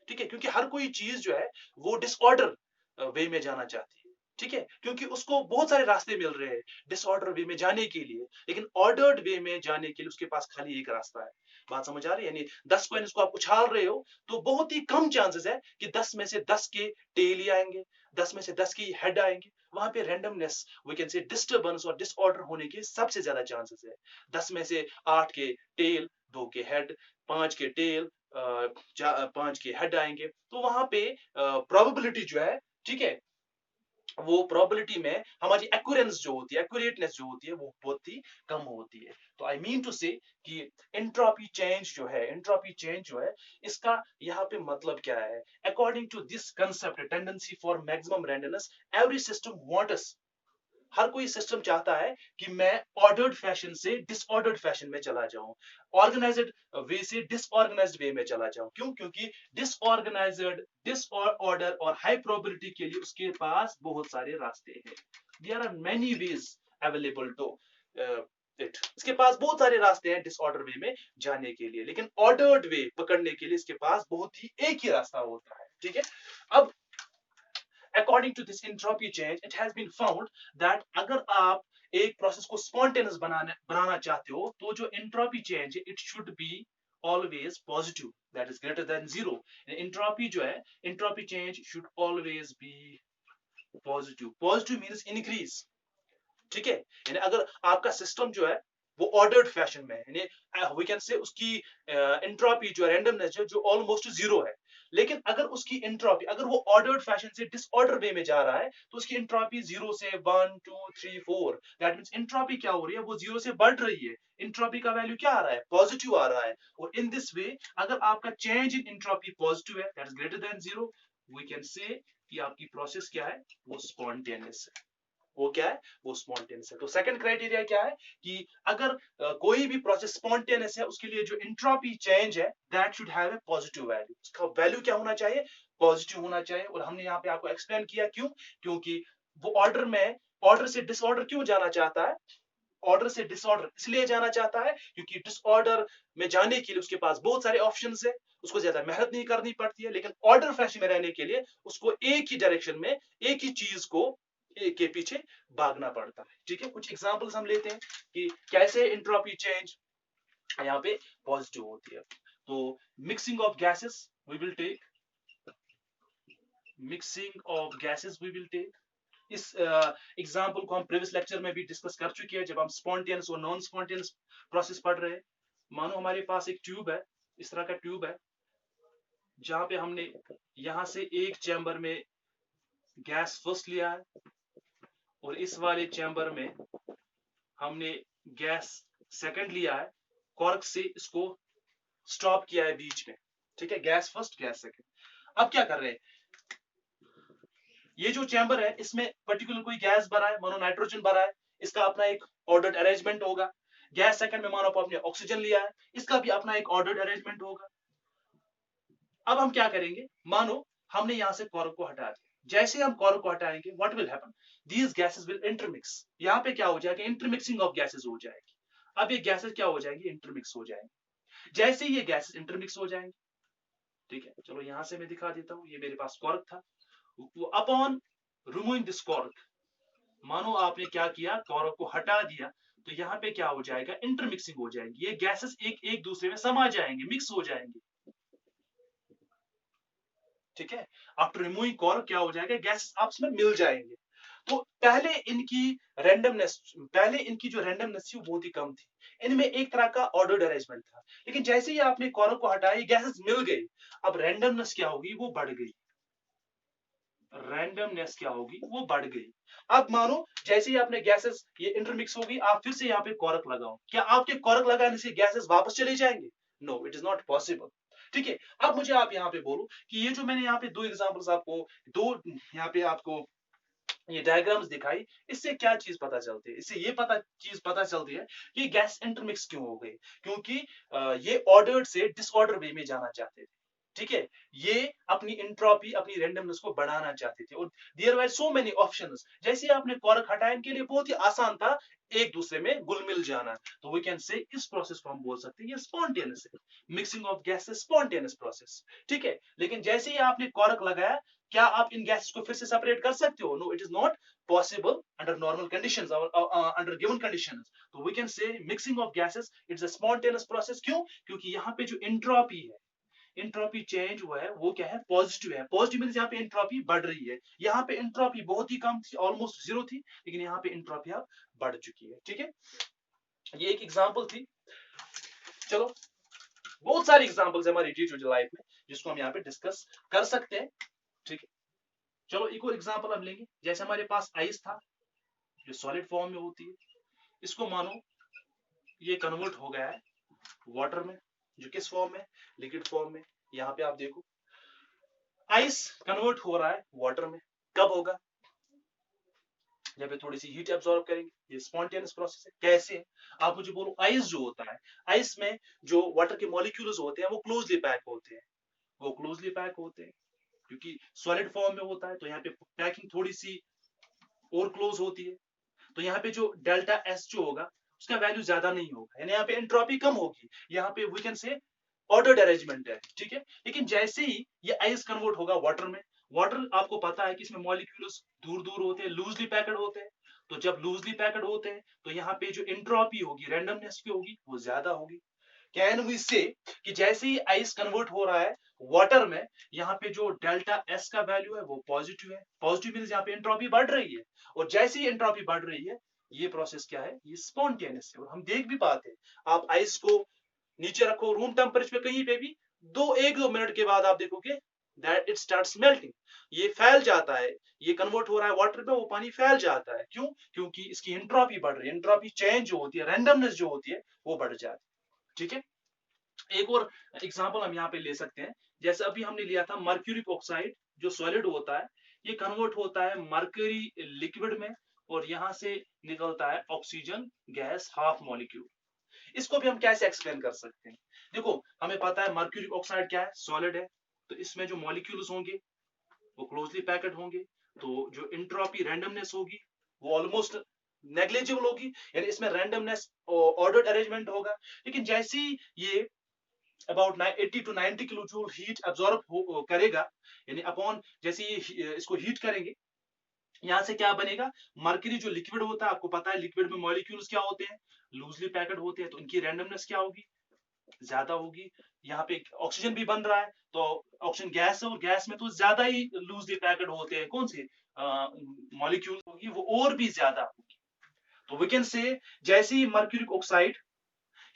ठीक है, क्योंकि हर कोई चीज जो है वो डिसऑर्डर वे में जाना चाहती है। ठीक है, क्योंकि उसको बहुत सारे रास्ते मिल रहे हैं डिसऑर्डर वे में जाने के लिए, लेकिन ऑर्डर्ड वे में जाने के लिए उसके पास खाली एक रास्ता है। बात समझ आ रही है? यानी 10 कॉइन्स को आप उछाल रहे हो तो बहुत ही कम चांसेस है कि 10 में से 10 के टेल ही आएंगे, 10 में से 10 की हेड आएंगे। वहां पे randomness, we can say disturbance और डिसऑर्डर होने के सबसे ज्यादा चांसेस है। 10 में से 8 के टेल, 2 के हेड, 5 के टेल, 5 के हेड आएंगे, तो वहां पे प्रोबेबिलिटी जो है, ठीक है, वो प्रोबेबिलिटी में हमारी एक्यूरेंस जो होती है, एक्यूरेटनेस जो होती है, वो बहुत ही कम होती है। तो आई मीन टू से कि एंट्रोपी चेंज जो है, एंट्रोपी चेंज जो है, इसका यहाँ पे मतलब क्या है? According to this concept, tendency for maximum randomness, every system wants, हर कोई सिस्टम चाहता है कि मैं ऑर्डर्ड फैशन से डिसऑर्डर्ड फैशन में चला जाऊं, ऑर्गेनाइज्ड वे से डिसऑर्गेनाइज्ड वे में चला जाऊं। क्यों? क्योंकि डिसऑर्गेनाइज्ड, डिसऑर्डर और हाई प्रोबेबिलिटी के लिए उसके पास बहुत सारे रास्ते हैं। There are many ways available to it. इसके पास बहुत सारे रास्ते हैं डिसऑर्डर वे में जाने के लिए, लेकिन ऑर्डर्ड वे पकड़ने के लिए इसके पास बहुत ही एक ही रास्ता होता है। ठीक है, अब according to this entropy change, it has been found that अगर आप एक प्रोसेस को स्पॉन्टेनियस बनाना चाहते हो, तो जो एंट्रोपी चेंज है, it should be always positive, that is greater than zero. Entropy जो है, entropy change should always be positive. Positive means increase. ठीक है, यानी अगर आपका सिस्टम जो है वो ऑर्डर्ड फैशन में है, यानी वी कैन से उसकी एंट्रोपी जो रैंडमनेस जो ऑलमोस्ट जीरो है, लेकिन अगर उसकी एंट्रोपी, अगर वो ऑर्डर्ड फैशन से डिसऑर्डर वे में जा रहा है, तो उसकी एंट्रोपी 0 से 1 2 3 4, दैट मींस एंट्रोपी क्या हो रही है? वो 0 से बढ़ रही है। एंट्रोपी का वैल्यू क्या आ रहा है? पॉजिटिव आ रहा है। और इन दिस वे, अगर आपका चेंज इन एंट्रोपी पॉजिटिव है, that is greater than 0, we can say कि आपकी प्रोसेस क्या है? वो स्पॉन्टेनियस है। वो क्या है? वो स्पॉन्टेनियस है। तो सेकंड क्राइटेरिया क्या है कि अगर कोई भी प्रोसेस स्पॉन्टेनियस है, उसके लिए जो एंट्रोपी चेंज है, that should have a positive value. उसका वैल्यू क्या होना चाहिए? पॉजिटिव होना चाहिए। और हमने यहाँ पे आपको एक्सप्लेन किया क्यों, क्योंकि वो ऑर्डर में, ऑर्डर से डिसऑर्डर क्यों जाना चाहता है? ऑर्डर से डिसऑर्डर इसलिए जाना चाहता है क्योंकि डिसऑर्डर में जाने के लिए उसके पास बहुत सारे ऑप्शंस है, उसको ज्यादा मेहनत नहीं करनी पड़ती है, लेकिन ऑर्डर फैशन में रहने के लिए उसको एक ही डायरेक्शन में, एक ही चीज को के पीछे भागना पड़ता है। ठीक है, कुछ एग्जांपल्स हम लेते हैं कि कैसे एंट्रोपी चेंज यहाँ पे पॉजिटिव होती है। तो mixing of gases we will take, mixing of gases we will take. इस एग्जाम्पल को हम प्रीवियस लेक्चर में भी डिस्कस कर चुके हैं, जब हम स्पॉन्टेनियस और नॉन स्पॉन्टेनियस प्रोसेस पढ़ रहे हैं। मानो हमारे पास एक ट्यूब है, इस तरह का ट्यूब है, जहां पे हमने यहां से एक चैम्बर में गैस फर्स्ट लिया है, और इस वाले चैम्बर में हमने गैस सेकंड लिया है, कॉर्क से इसको स्टॉप किया है बीच में। ठीक है, गैस फर्स्ट, गैस सेकंड। अब क्या कर रहे हैं? ये जो चैम्बर है, इसमें पर्टिकुलर कोई गैस भरा है, मानो नाइट्रोजन भरा है, इसका अपना एक ऑर्डर्ड अरेंजमेंट होगा। गैस सेकंड में मानो आपने ऑक्सीजन लिया है, इसका भी अपना एक ऑर्डर्ड अरेंजमेंट होगा। अब हम क्या करेंगे? मानो हमने यहां से कॉर्क को हटा दिया, जैसे हम कॉर्क को हटाएंगे, what will happen? These gases will intermix. यहाँ पे क्या हो जाएगा? इंटरमिक्सिंग ऑफ गैसेस हो जाएगी। अब ये गैसेस क्या हो जाएंगी? इंटरमिक्स हो जाएंगी। जैसे ये गैसेस इंटरमिक्स हो जाएंगे, ठीक है, चलो यहां से मैं दिखा देता हूँ। ये मेरे पास कॉर्क था, अपॉन रिमूविंग दिस कॉर्क, मानो आपने क्या किया? कॉर्क को हटा दिया, तो यहाँ पे क्या हो जाएगा? इंटरमिक्सिंग हो जाएगी। ये गैसेस एक एक दूसरे में समा जाएंगे, मिक्स हो जाएंगे। ठीक है, आफ्टर रिमूविंग कॉर्क क्या हो जाएगा? गैसेस आपस में मिल जाएंगे। तो पहले इनकी जो रैंडमनेस थी वो बहुत ही कम थी, इनमें एक तरह का ऑर्डर्ड अरेंजमेंट था। लेकिन जैसे ही आपने कॉर्क को हटाया, गैसेस मिल गई, अब रैंडमनेस क्या होगी? वो बढ़ गई। रैंडमनेस क्या होगी? वो बढ़ गई। अब मानो जैसे ही आपने गैसेस ये इंटरमिक्स होगी, आप फिर से यहाँ पे कॉर्क लगाओ, क्या आपके कॉर्क लगाने से गैसेस वापस चले जाएंगे? No, it is not possible. ठीक है, अब मुझे आप यहाँ पे बोलो कि ये जो मैंने यहाँ पे दो एग्जांपल्स आपको, दो यहाँ पे आपको ये डायग्राम्स दिखाई, इससे क्या चीज पता चलती है? इससे ये चीज पता चलती है कि गैस इंटरमिक्स क्यों हो गई, क्योंकि ये ऑर्डर्ड से डिसऑर्डर वे में जाना चाहते थे। ठीक है, ये अपनी एंट्रोपी, अपनी रैंडमनेस को बढ़ाना चाहते थे, और there were so many options. जैसे आपने कॉर्क हटाया, इनके लिए बहुत ही आसान था, एक दूसरे में घुल मिल जाना, तो वी कैन से इस प्रोसेस को हम बोल सकते हैं ये स्पॉन्टेनियस है, mixing of gases spontaneous process, ठीक है। लेकिन जैसे ही आपने कॉर्क लगाया, क्या आप इन गैसेस को फिर से सेपरेट कर सकते हो? No, it is not possible under normal conditions और अंडर गिवन कंडीशंस। तो we can say mixing of gases it's a spontaneous process. क्यों? क्योंकि यहाँ पे जो एंट्रोपी है, एंट्रोपी चेंज हुआ है, वो क्या है? पॉजिटिव है। पॉजिटिव मींस यहाँ पे एंट्रोपी बढ़ रही है। यहाँ पे एंट्रोपी बहुत ही कम थी, ऑलमोस्ट जीरो थी, लेकिन यहाँ पे एंट्रोपी अब बढ़ चुकी है, ठीक है। ये एक एग्जांपल थी। चलो, बहुत सारी एग्जांपल्स है हमारी डे टू डे लाइफ में जिसको हम यहाँ पे डिस्कस कर सकते हैं, ठीक है। चलो एक और एग्जांपल हम लेंगे। जैसे हमारे पास आइस था जो सॉलिड फॉर्म में होती है, इसको मानो ये कन्वर्ट हो गया है वाटर में, जो किस फॉर्म में? लिक्विड फॉर्म में। यहाँ पे आप देखो आइस कन्वर्ट हो रहा है वाटर में, कब होगा? जब ये थोड़ी सी हीट एब्सॉर्ब करेंगे। ये स्पॉन्टेनियस प्रोसेस है। कैसे? आप मुझे बोलो, आइस जो होता है, आइस में जो वाटर के मॉलिक्यूल्स होते हैं वो क्लोजली पैक होते हैं, वो क्लोजली पैक होते हैं क्योंकि सॉलिड फॉर्म में होता है, तो यहाँ पे पैकिंग थोड़ी सी और क्लोज होती है। तो यहाँ पे जो डेल्टा एस जो होगा उसका वैल्यू ज्यादा नहीं होगा, यानी यहाँ पे एंट्रोपी कम होगी। यहाँ पे we can say ordered arrangement है, ठीक है। लेकिन जैसे ही ये आइस कन्वर्ट होगा वाटर में, वाटर आपको पता है कि इसमें मॉलिक्यूल्स दूर दूर होते हैं, लूजली पैक्ड होते हैं। तो जब लूजली पैक्ड होते हैं तो यहाँ पे जो एंट्रोपी होगी, रैंडमनेस की होगी, वो ज्यादा होगी। कैन वी से कि जैसे ही आइस कन्वर्ट हो रहा है वाटर में, यहाँ पे जो डेल्टा एस का वैल्यू है वो पॉजिटिव है। पॉजिटिव मींस यहाँ पे एंट्रोपी बढ़ रही है, और जैसे ही एंट्रोपी बढ़ रही है, ये प्रोसेस क्या है? ये स्पॉन्टेनियस है। और हम देख भी पाते हैं, आप आइस को नीचे रखो रूम टेम्परेचर पे कहीं पे भी, एक दो मिनट के बाद आप देखोगे दैट इट स्टार्ट्स मेल्टिंग, ये फैल जाता है। ये कन्वर्ट हो रहा है वाटर में, वो पानी फैल जाता है। क्यों? क्योंकि इसकी एंट्रोपी बढ़ रही है। एंट्रोपी चेंज जो होती है, रैंडमनेस जो होती है, वो बढ़ जाती है, ठीक है। एक और एग्जांपल हम यहाँ पे ले सकते हैं। जैसे अभी हमने लिया था मर्क्यूरिक ऑक्साइड, जो सॉलिड होता है, ये कन्वर्ट होता है मर्करी लिक्विड में, और यहाँ से निकलता है ऑक्सीजन गैस हाफ मॉलिक्यूल। इसको भी हम कैसे एक्सप्लेन कर सकते हैं? देखो, हमें पता है मर्क्यूरिक ऑक्साइड क्या है? सॉलिड है। तो इसमें जो मॉलिक्यूल्स होंगे वो क्लोजली पैक्ड होंगे, तो जो एंट्रोपी रैंडमनेस होगी वो ऑलमोस्ट नेग्लिजिबल होगी, यानी इसमें रैंडमनेस ऑर्डर्ड अरेंजमेंट होगा। लेकिन जैसे ही ये about 80 to 90 kilo joule heat absorb करेगा, यानी अपॉन जैसे ये इसको हीट करेंगे, यहाँ से क्या बनेगा? मर्करी जो लिक्विड होता है, आपको पता है लिक्विड में मॉलिक्यूल्स क्या होते हैं? लूजली पैक्ड होते हैं, तो इनकी रैंडमनेस क्या होगी? ज्यादा होगी। यहाँ पे ऑक्सीजन भी बन रहा है, तो ऑक्सीजन गैस है, और गैस में तो ज्यादा ही लूजली पैक्ड होते हैं कौन से मॉलिक्यूल होगी, वो और भी ज्यादा होगी। तो वी कैन से जैसे ही मर्क्यूरिक ऑक्साइड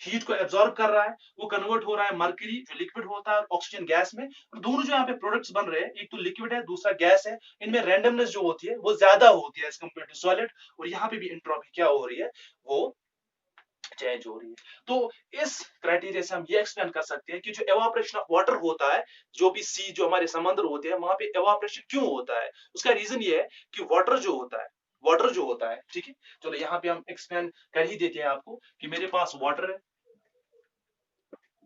हीट को एब्जॉर्ब कर रहा है, वो कन्वर्ट हो रहा है मर्क्यूरी जो लिक्विड होता है ऑक्सीजन गैस में, और दोनों जो यहाँ पे प्रोडक्ट्स बन रहे हैं, एक तो लिक्विड है, दूसरा गैस है, इनमें रैंडमनेस जो होती है वो ज्यादा होती है एज कम्पेयर टू सॉलिड, और यहाँ पे भी एंट्रोपी क्या हो रही है? वो चेंज हो रही है। तो इस क्राइटेरिया से हम ये एक्सप्लेन कर सकते हैं कि जो एवापोरेशन ऑफ वाटर होता है, जो भी सी, जो हमारे समुद्र होते हैं, वहां पे एवापोरेशन क्यों होता है? उसका रीजन ये है कि वाटर जो होता है, वाटर जो होता है, ठीक है। चलो यहाँ पे हम एक्सप्लेन कर ही देते हैं आपको कि मेरे पास वाटर है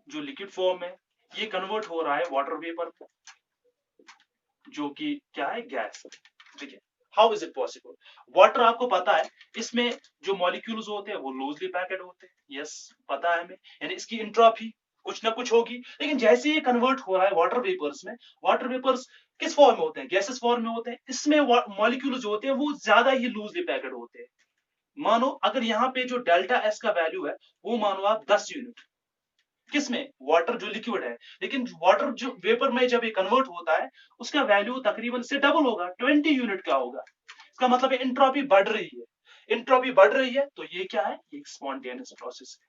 जो लिक्विड फॉर्म है, ये कन्वर्ट हो रहा है वाटर वेपर, जो कि क्या है? गैस, ठीक है। How is it possible? Water आपको पता है इसमें जो मॉलिक्यूल्स होते हैं वो लूजली पैकेड होते हैं, यस पता है हमें, यानी इसकी एंट्रोपी कुछ ना कुछ होगी। लेकिन जैसे ही कन्वर्ट हो रहा है वाटर वेपर्स में, वाटर वेपर्स किस फॉर्म में होते हैं? गैसेस फॉर्म में होते हैं। इसमें मॉलिक्यूल्स जो होते हैं वो ज्यादा ही लूजली पैकेड होते हैं। मानो अगर यहाँ पे जो डेल्टा एस का वैल्यू है वो मानो आप 10 यूनिट, किसमें? वाटर जो लिक्विड है। लेकिन वाटर जो वेपर में जब ये कन्वर्ट होता है, उसका वैल्यू तकरीबन से डबल होगा, 20 यूनिट का होगा। इसका मतलब एंट्रोपी बढ़ रही है। एंट्रोपी बढ़ रही है, तो ये क्या है? ये स्पॉन्टेनियस प्रोसेस है,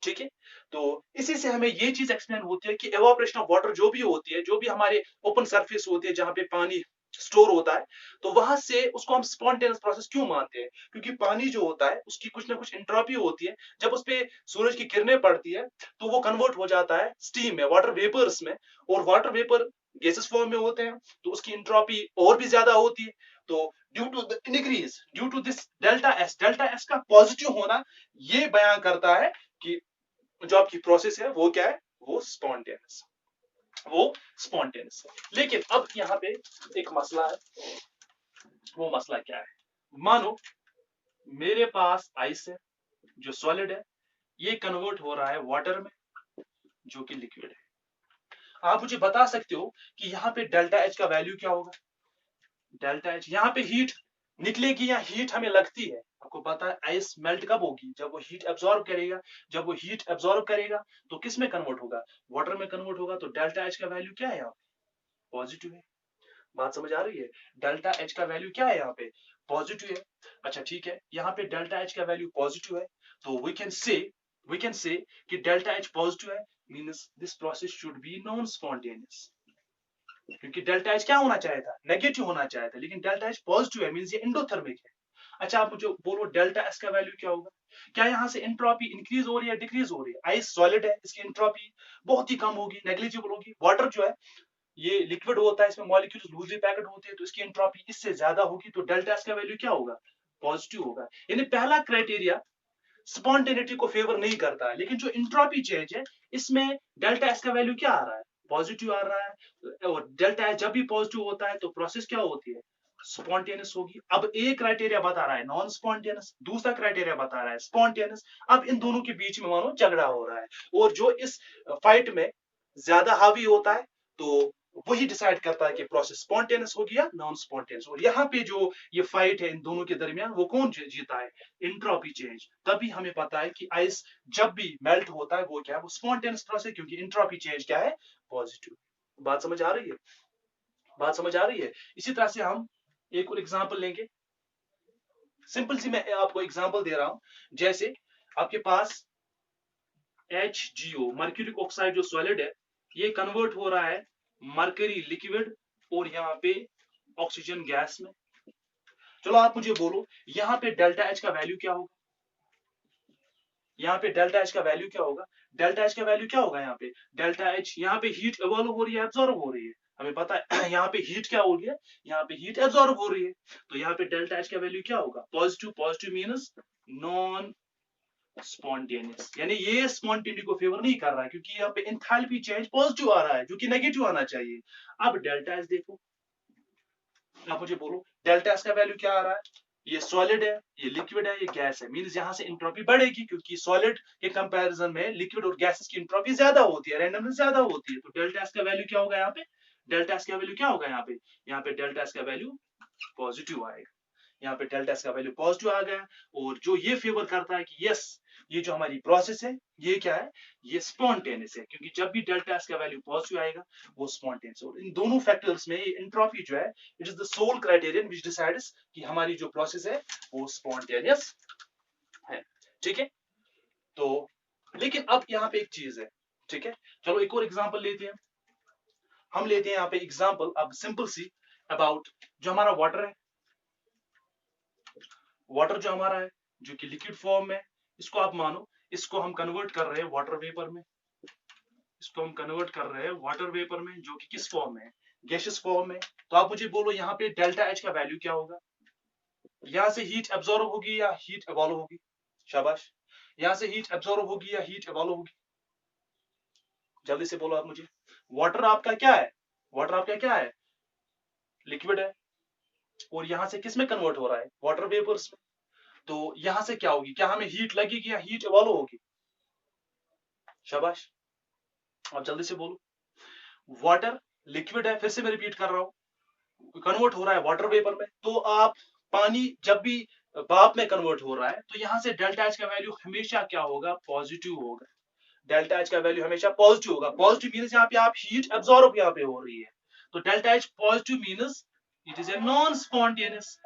ठीक है। तो इसी से हमें ये चीज एक्सप्लेन होती है कि एवापोरेशन ऑफ वाटर जो भी होती है, जो भी हमारे ओपन सरफेस होती है जहां पे पानी स्टोर होता है, तो वहां से उसको हम स्पॉन्टेनियस प्रोसेस क्यों मानते हैं? क्योंकि पानी जो होता है उसकी कुछ ना कुछ एंट्रोपी होती है। जब उस पे सूरज की किरणें पड़ती है तो वो कन्वर्ट हो जाता है स्टीम में, वाटर वेपर्स में, और वाटर वेपर गैसेस फॉर्म में होते हैं, तो उसकी एंट्रोपी और भी ज्यादा होती है। तो due to the increase, due to this delta S का पॉजिटिव होना, ये बयान करता है कि जो आपकी प्रोसेस है वो क्या है? वो स्पॉन्टेनियस, वो स्पॉन्टेनियस है। लेकिन अब यहाँ पे एक मसला है। वो मसला क्या है? मानो मेरे पास आइस है जो सॉलिड है, ये कन्वर्ट हो रहा है वाटर में जो कि लिक्विड है। आप मुझे बता सकते हो कि यहाँ पे डेल्टा एच का वैल्यू क्या होगा? डेल्टा एच, यहाँ पे हीट निकलेगी या हीट हमें लगती है? आपको पता है आइस मेल्ट कब होगी? जब वो हीट एब्जॉर्ब करेगा। जब वो हीट एब्जॉर्ब करेगा तो किस में कन्वर्ट होगा? वाटर में कन्वर्ट होगा। तो डेल्टा एच का वैल्यू क्या है यहाँ पे? पॉजिटिव है। बात समझ आ रही है? डेल्टा एच का वैल्यू क्या है यहाँ पे? पॉजिटिव है। अच्छा ठीक है, यहाँ पे डेल्टा एच का वैल्यू पॉजिटिव है, तो वी कैन से कि डेल्टा एच पॉजिटिव है, means this process should be non spontaneous. क्योंकि डेल्टा एच क्या होना चाहिए था? नेगेटिव होना चाहिए था, लेकिन डेल्टा एच पॉजिटिव है, मींस ये एंडोथर्मिक है। अच्छा आप मुझे बोलो डेल्टा एस का वैल्यू क्या होगा? क्या यहाँ से एंट्रोपी इंक्रीज हो रही है, डिक्रीज हो रही है? आइस सॉलिड है, इसकी एंट्रोपी बहुत ही कम होगी, नेग्लिजिबल होगी। वाटर जो है ये लिक्विड होता है, इसमें मॉलिक्यूल्स लूजली पैक्ड होते हैं, तो इसकी एंट्रोपी इससे ज्यादा होगी, तो डेल्टा एस का वैल्यू क्या होगा? पॉजिटिव होगा। यानी पहला क्राइटेरिया स्पॉन्टेनिटी को फेवर नहीं करता है, लेकिन जो इंट्रोपी चेंज है इसमें डेल्टा एस का वैल्यू क्या आ रहा है? पॉजिटिव आ रहा है। और डेल्टा एस जब भी पॉजिटिव होता है तो प्रोसेस क्या होती है? स्पॉन्टेनियस होगी। अब एक क्राइटेरिया बता रहा है नॉन स्पॉन्टेनियस, दूसरा क्राइटेरिया बता रहा है स्पॉन्टेनियस। अब इन दोनों के बीच में मानो झगड़ा हो रहा है, और जो इस फाइट में ज्यादा हावी होता है तो वही डिसाइड करता है कि प्रोसेस स्पॉन्टेनियस होगी या नॉन स्पॉन्टेनियस। और यहाँ पे जो ये फाइट है इन दोनों के दरमियान, वो कौन जीता है? Entropy change. तभी हमें पता है कि आइस जब भी मेल्ट होता है वो क्या है? वो स्पॉन्टेनियस प्रोसेस, क्योंकि इंट्रोपी चेंज क्या है? पॉजिटिव। बात समझ आ रही है? बात समझ आ रही है? इसी तरह से हम एक और एग्जांपल लेंगे। सिंपल सी मैं आपको एग्जांपल दे रहा हूं। जैसे आपके पास HgO मर्क्यूरिक ऑक्साइड जो सॉलिड है, ये कन्वर्ट हो रहा है मर्करी लिक्विड और यहाँ पे ऑक्सीजन गैस में। चलो आप मुझे बोलो यहाँ पे डेल्टा एच का वैल्यू क्या होगा? यहाँ पे डेल्टा एच का वैल्यू क्या होगा? डेल्टा एच का वैल्यू क्या होगा यहाँ पे? डेल्टा एच, यहाँ पे हीट एवॉल्व हो रही है, एब्जॉर्ब हो रही है? हमें पता है यहाँ पे हीट क्या हो रही है? यहाँ पे हीट एब्जॉर्ब हो रही है। तो यहाँ पे डेल्टा एच का वैल्यू क्या होगा? पॉजिटिव। पॉजिटिव मीनस नॉन स्पॉन्टेनियस, यानी ये स्पॉन्टेनिटी को फेवर नहीं कर रहा है, क्योंकि यहाँ पे एंथैल्पी चेंज पॉजिटिव आ रहा है जो कि नेगेटिव आना चाहिए। अब डेल्टा एच देखो, आप मुझे बोलो डेल्टा एच का वैल्यू क्या आ रहा है? ये सॉलिड है, ये लिक्विड है, ये गैस है, मींस यहां से एंट्रोपी बढ़ेगी, क्योंकि सॉलिड के कंपैरिजन में लिक्विड और गैसेस की एंट्रोपी ज्यादा होती है, रैंडमनेस ज्यादा होती है। तो डेल्टा एस का वैल्यू क्या होगा यहाँ पे? डेल्टा एस का वैल्यू क्या होगा यहाँ पे? यहाँ पे डेल्टा एस का वैल्यू पॉजिटिव आएगा। यहाँ पे डेल्टा एस का वैल्यू पॉजिटिव आ गया, और जो ये फेवर करता है कि यस ये जो हमारी प्रोसेस है ये क्या है? ये स्पॉन्टेनियस है, क्योंकि जब भी डेल्टा एस का वैल्यू पॉजिटिव आएगा वो स्पॉन्टेनियस। और इन दोनों फैक्टर्स में एंट्रोपी जो है it is the sole criterion which decides कि हमारी जो प्रोसेस है वो स्पॉन्टेनियस है। ठीक है, तो लेकिन अब यहाँ पे एक चीज है। ठीक है, चलो एक और एग्जांपल लेते हैं। हम लेते हैं यहाँ पे एग्जांपल अब सिंपल सी अबाउट जो हमारा वाटर है। वाटर जो हमारा है जो कि लिक्विड फॉर्म में, इसको आप मानो इसको हम कन्वर्ट कर रहे हैं वाटर वेपर में। इसको हम कन्वर्ट कर रहे हैं वाटर वेपर में, जो कि किस फॉर्म में है? गैसियस फॉर्म में। तो आप मुझे बोलो यहाँ पे डेल्टा एच का वैल्यू क्या होगा? यहाँ से हीट एब्जॉर्ब होगी या हीट एवॉल्व होगी? शाबाश। यहाँ से हीट एब्जॉर्ब होगी या हीट एवॉल्व होगी? जल्दी से बोलो आप मुझे। वाटर आपका क्या है? वाटर आपका क्या है? लिक्विड है, और यहाँ से किस में कन्वर्ट हो रहा है? वाटर वेपर्स में। तो यहाँ से क्या होगी? क्या हमें हीट लगेगी या हीट एवॉल्व होगी? शाबाश, आप जल्दी से बोलो। वाटर लिक्विड है, फिर से मैं रिपीट कर रहा हूं, कन्वर्ट हो रहा है वाटर वेपर में। तो आप पानी जब भी भाप में कन्वर्ट हो रहा है तो यहाँ से डेल्टा एच का वैल्यू हमेशा क्या होगा? पॉजिटिव होगा। डेल्टा एच का वैल्यू हमेशा पॉजिटिव होगा। पॉजिटिव मीन्स यहाँ पे आप हीट एब्जॉर्ब यहाँ पे हो रही है, तो delta H positive means it is a non spontaneous.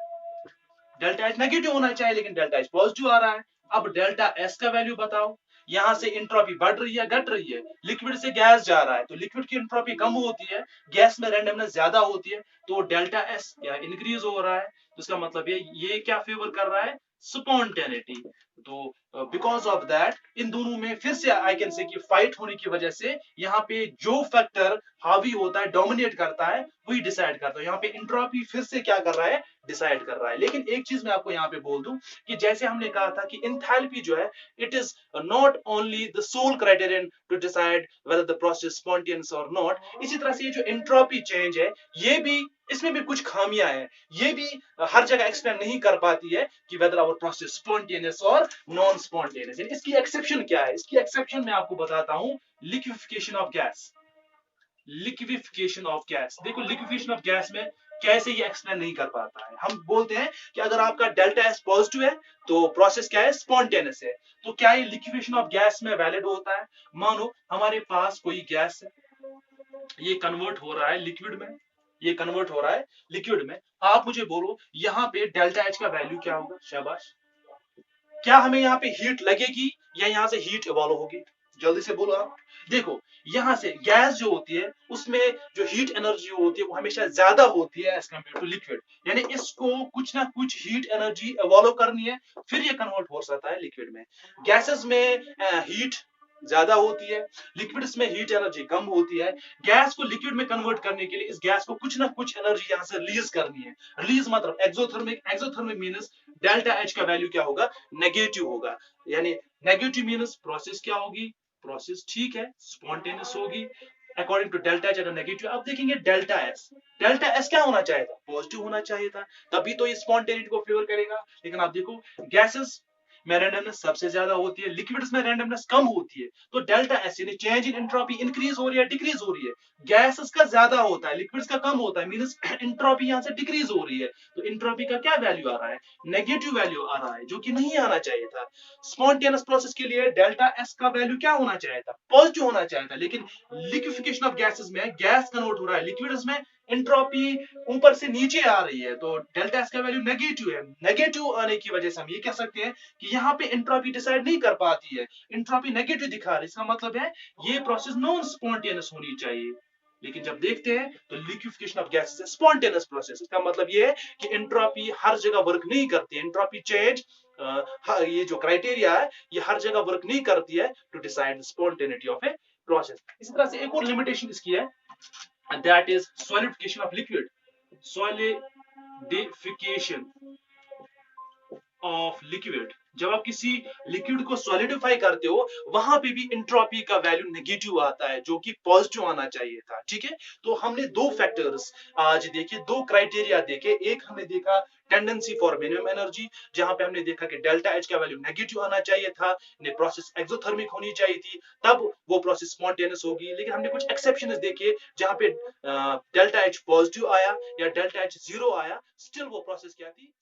Delta H negative होना चाहिए, लेकिन डेल्टा एच पॉजिटिव आ रहा है। अब डेल्टा एस का वैल्यू बताओ। यहाँ से इंट्रोपी बढ़ रही है घट रही है? लिक्विड से गैस जा रहा है तो लिक्विड की इंट्रोपी कम होती है, गैस में रैंडमनेस ज्यादा होती है, तो डेल्टा एस या इंक्रीज हो रहा है। तो इसका मतलब ये क्या फेवर कर रहा है? स्पॉन्टेनिटी। तो बिकॉज ऑफ दैट इन दोनों में फिर से आई कैन से कि फाइट होने की वजह से यहाँ पे जो फैक्टर हावी होता है, डोमिनेट करता है, वही डिसाइड करता है। यहाँ पे इंट्रोपी फिर से क्या कर रहा है? डिसाइड कर रहा है। लेकिन एक चीज मैं आपको यहाँ पे बोल दूं कि जैसे हमने कहा था कि एंथैल्पी जो है it is not only the sole criterion to decide whether the process spontaneous और नॉट। इसी तरह से ये जो एंट्रोपी चेंज है ये भी इसमें भी कुछ खामियां हैं, ये भी हर जगह एक्सप्लेन नहीं कर पाती है कि वेदर आवर प्रोसेस स्पॉन्टेनियस और नॉन स्पॉन्टेनियस। इसकी एक्सेप्शन क्या है? इसकी एक्सेप्शन मैं आपको बताता हूं, liquefaction of gas. Liquefaction of gas, देखो लिक्विफिकेशन ऑफ गैस में कैसे ये एक्सप्लेन नहीं कर पाता है। हम बोलते हैं कि अगर आपका डेल्टा एस पॉजिटिव है तो प्रोसेस क्या है? स्पॉन्टेनियस है। तो क्या ये लिक्विफिकेशन ऑफ गैस में वैलिड होता है? मानो हमारे पास कोई गैस है, ये कन्वर्ट हो रहा है लिक्विड में, ये कन्वर्ट हो रहा है लिक्विड में। आप मुझे बोलो यहाँ पे डेल्टा एच का वैल्यू क्या होगा? शाबाश। क्या हमें यहाँ पे हीट लगेगी या यहाँ से हीट इवॉल्व होगी? जल्दी से बोलो आप। देखो यहाँ से गैस जो होती है उसमें जो हीट एनर्जी होती है वो हमेशा ज्यादा होती है एज कम्पेयर टू लिक्विड, यानी इसको कुछ ना कुछ हीट एनर्जी इवॉल्व करनी है, फिर ये कन्वर्ट हो सकता है लिक्विड में। गैसेस में हीट ज्यादा होती है, लिक्विड्स में हीट एनर्जी कम होती है। गैस को लिक्विड में कन्वर्ट करने के लिए इस गैस को कुछ ना कुछ एनर्जी यहाँ से रिलीज करनी है। रिलीज मतलब exothermic, exothermic means delta H का वैल्यू क्या होगा? नेगेटिव होगा। यानी नेगेटिव मींस प्रोसेस क्या होगी? प्रोसेस ठीक है स्पॉन्टेनियस होगी अकॉर्डिंग टू डेल्टा एच। अगर नेगेटिव, अब देखेंगे डेल्टा एस, डेल्टा एस क्या होना चाहिए था? पॉजिटिव होना चाहिए था, तभी तो ये स्पॉन्टेनिटी को फेवर करेगा। लेकिन आप देखो गैसेस में रैंडमनेस सबसे ज्यादा होती है, लिक्विड्स में रैंडमनेस कम होती है, तो डेल्टा एस यानी चेंज इन एंट्रोपी इंक्रीज हो रही है डिक्रीज हो रही है? गैसेस का ज्यादा होता है, लिक्विड्स का कम होता है, मींस एंट्रोपी यहां से डिक्रीज हो रही है। तो एंट्रोपी का क्या वैल्यू आ रहा है? नेगेटिव वैल्यू आ रहा है, जो कि नहीं आना चाहिए था। स्पॉन्टेनियस प्रोसेस के लिए डेल्टा एस का वैल्यू क्या होना चाहिए था? पॉजिटिव होना चाहिए था। लेकिन लिक्विफिकेशन ऑफ गैसेस में गैस कन्वर्ट हो रहा है लिक्विड्स में, एंट्रोपी ऊपर से नीचे आ रही है, तो डेल्टा एस का वैल्यू नेगेटिव है। नेगेटिव आने की वजह से हम ये कह सकते हैं कि यहाँ पे एंट्रोपी डिसाइड नहीं कर पाती है, एंट्रोपी नेगेटिव दिखा रही है। इसका मतलब है ये प्रोसेस नॉन स्पॉन्टेनियस होनी चाहिए। लेकिन जब देखते हैं तो लिक्विफिकेशन ऑफ गैसेस है स्पॉन्टेनियस प्रोसेस। इसका मतलब ये है कि एंट्रोपी हर जगह वर्क नहीं करती है, एंट्रोपी चेंज ये जो क्राइटेरिया है ये हर जगह वर्क नहीं करती है to decide the spontaneity of a process. इसी तरह से एक और लिमिटेशन इसकी है, that is solidification of liquid, solidification of liquid। जब आप किसी लिक्विड को सॉलिडिफाई करते हो वहां पे भी एंट्रोपी का वैल्यू नेगेटिव आता है, जो कि पॉजिटिव आना चाहिए था। ठीक है, तो हमने दो फैक्टर्स आज देखे, दो क्राइटेरिया देखे। एक हमने देखा टेंडेंसी फॉर मिनिमम एनर्जी, जहां पे हमने देखा कि डेल्टा एच का वैल्यू नेगेटिव आना चाहिए था, प्रोसेस एक्सोथर्मिक होनी चाहिए थी, तब वो प्रोसेस स्पॉन्टेनियस होगी। लेकिन हमने कुछ एक्सेप्शंस देखे जहां पे डेल्टा एच पॉजिटिव आया या डेल्टा एच जीरो आया, स्टिल वो प्रोसेस क्या थी?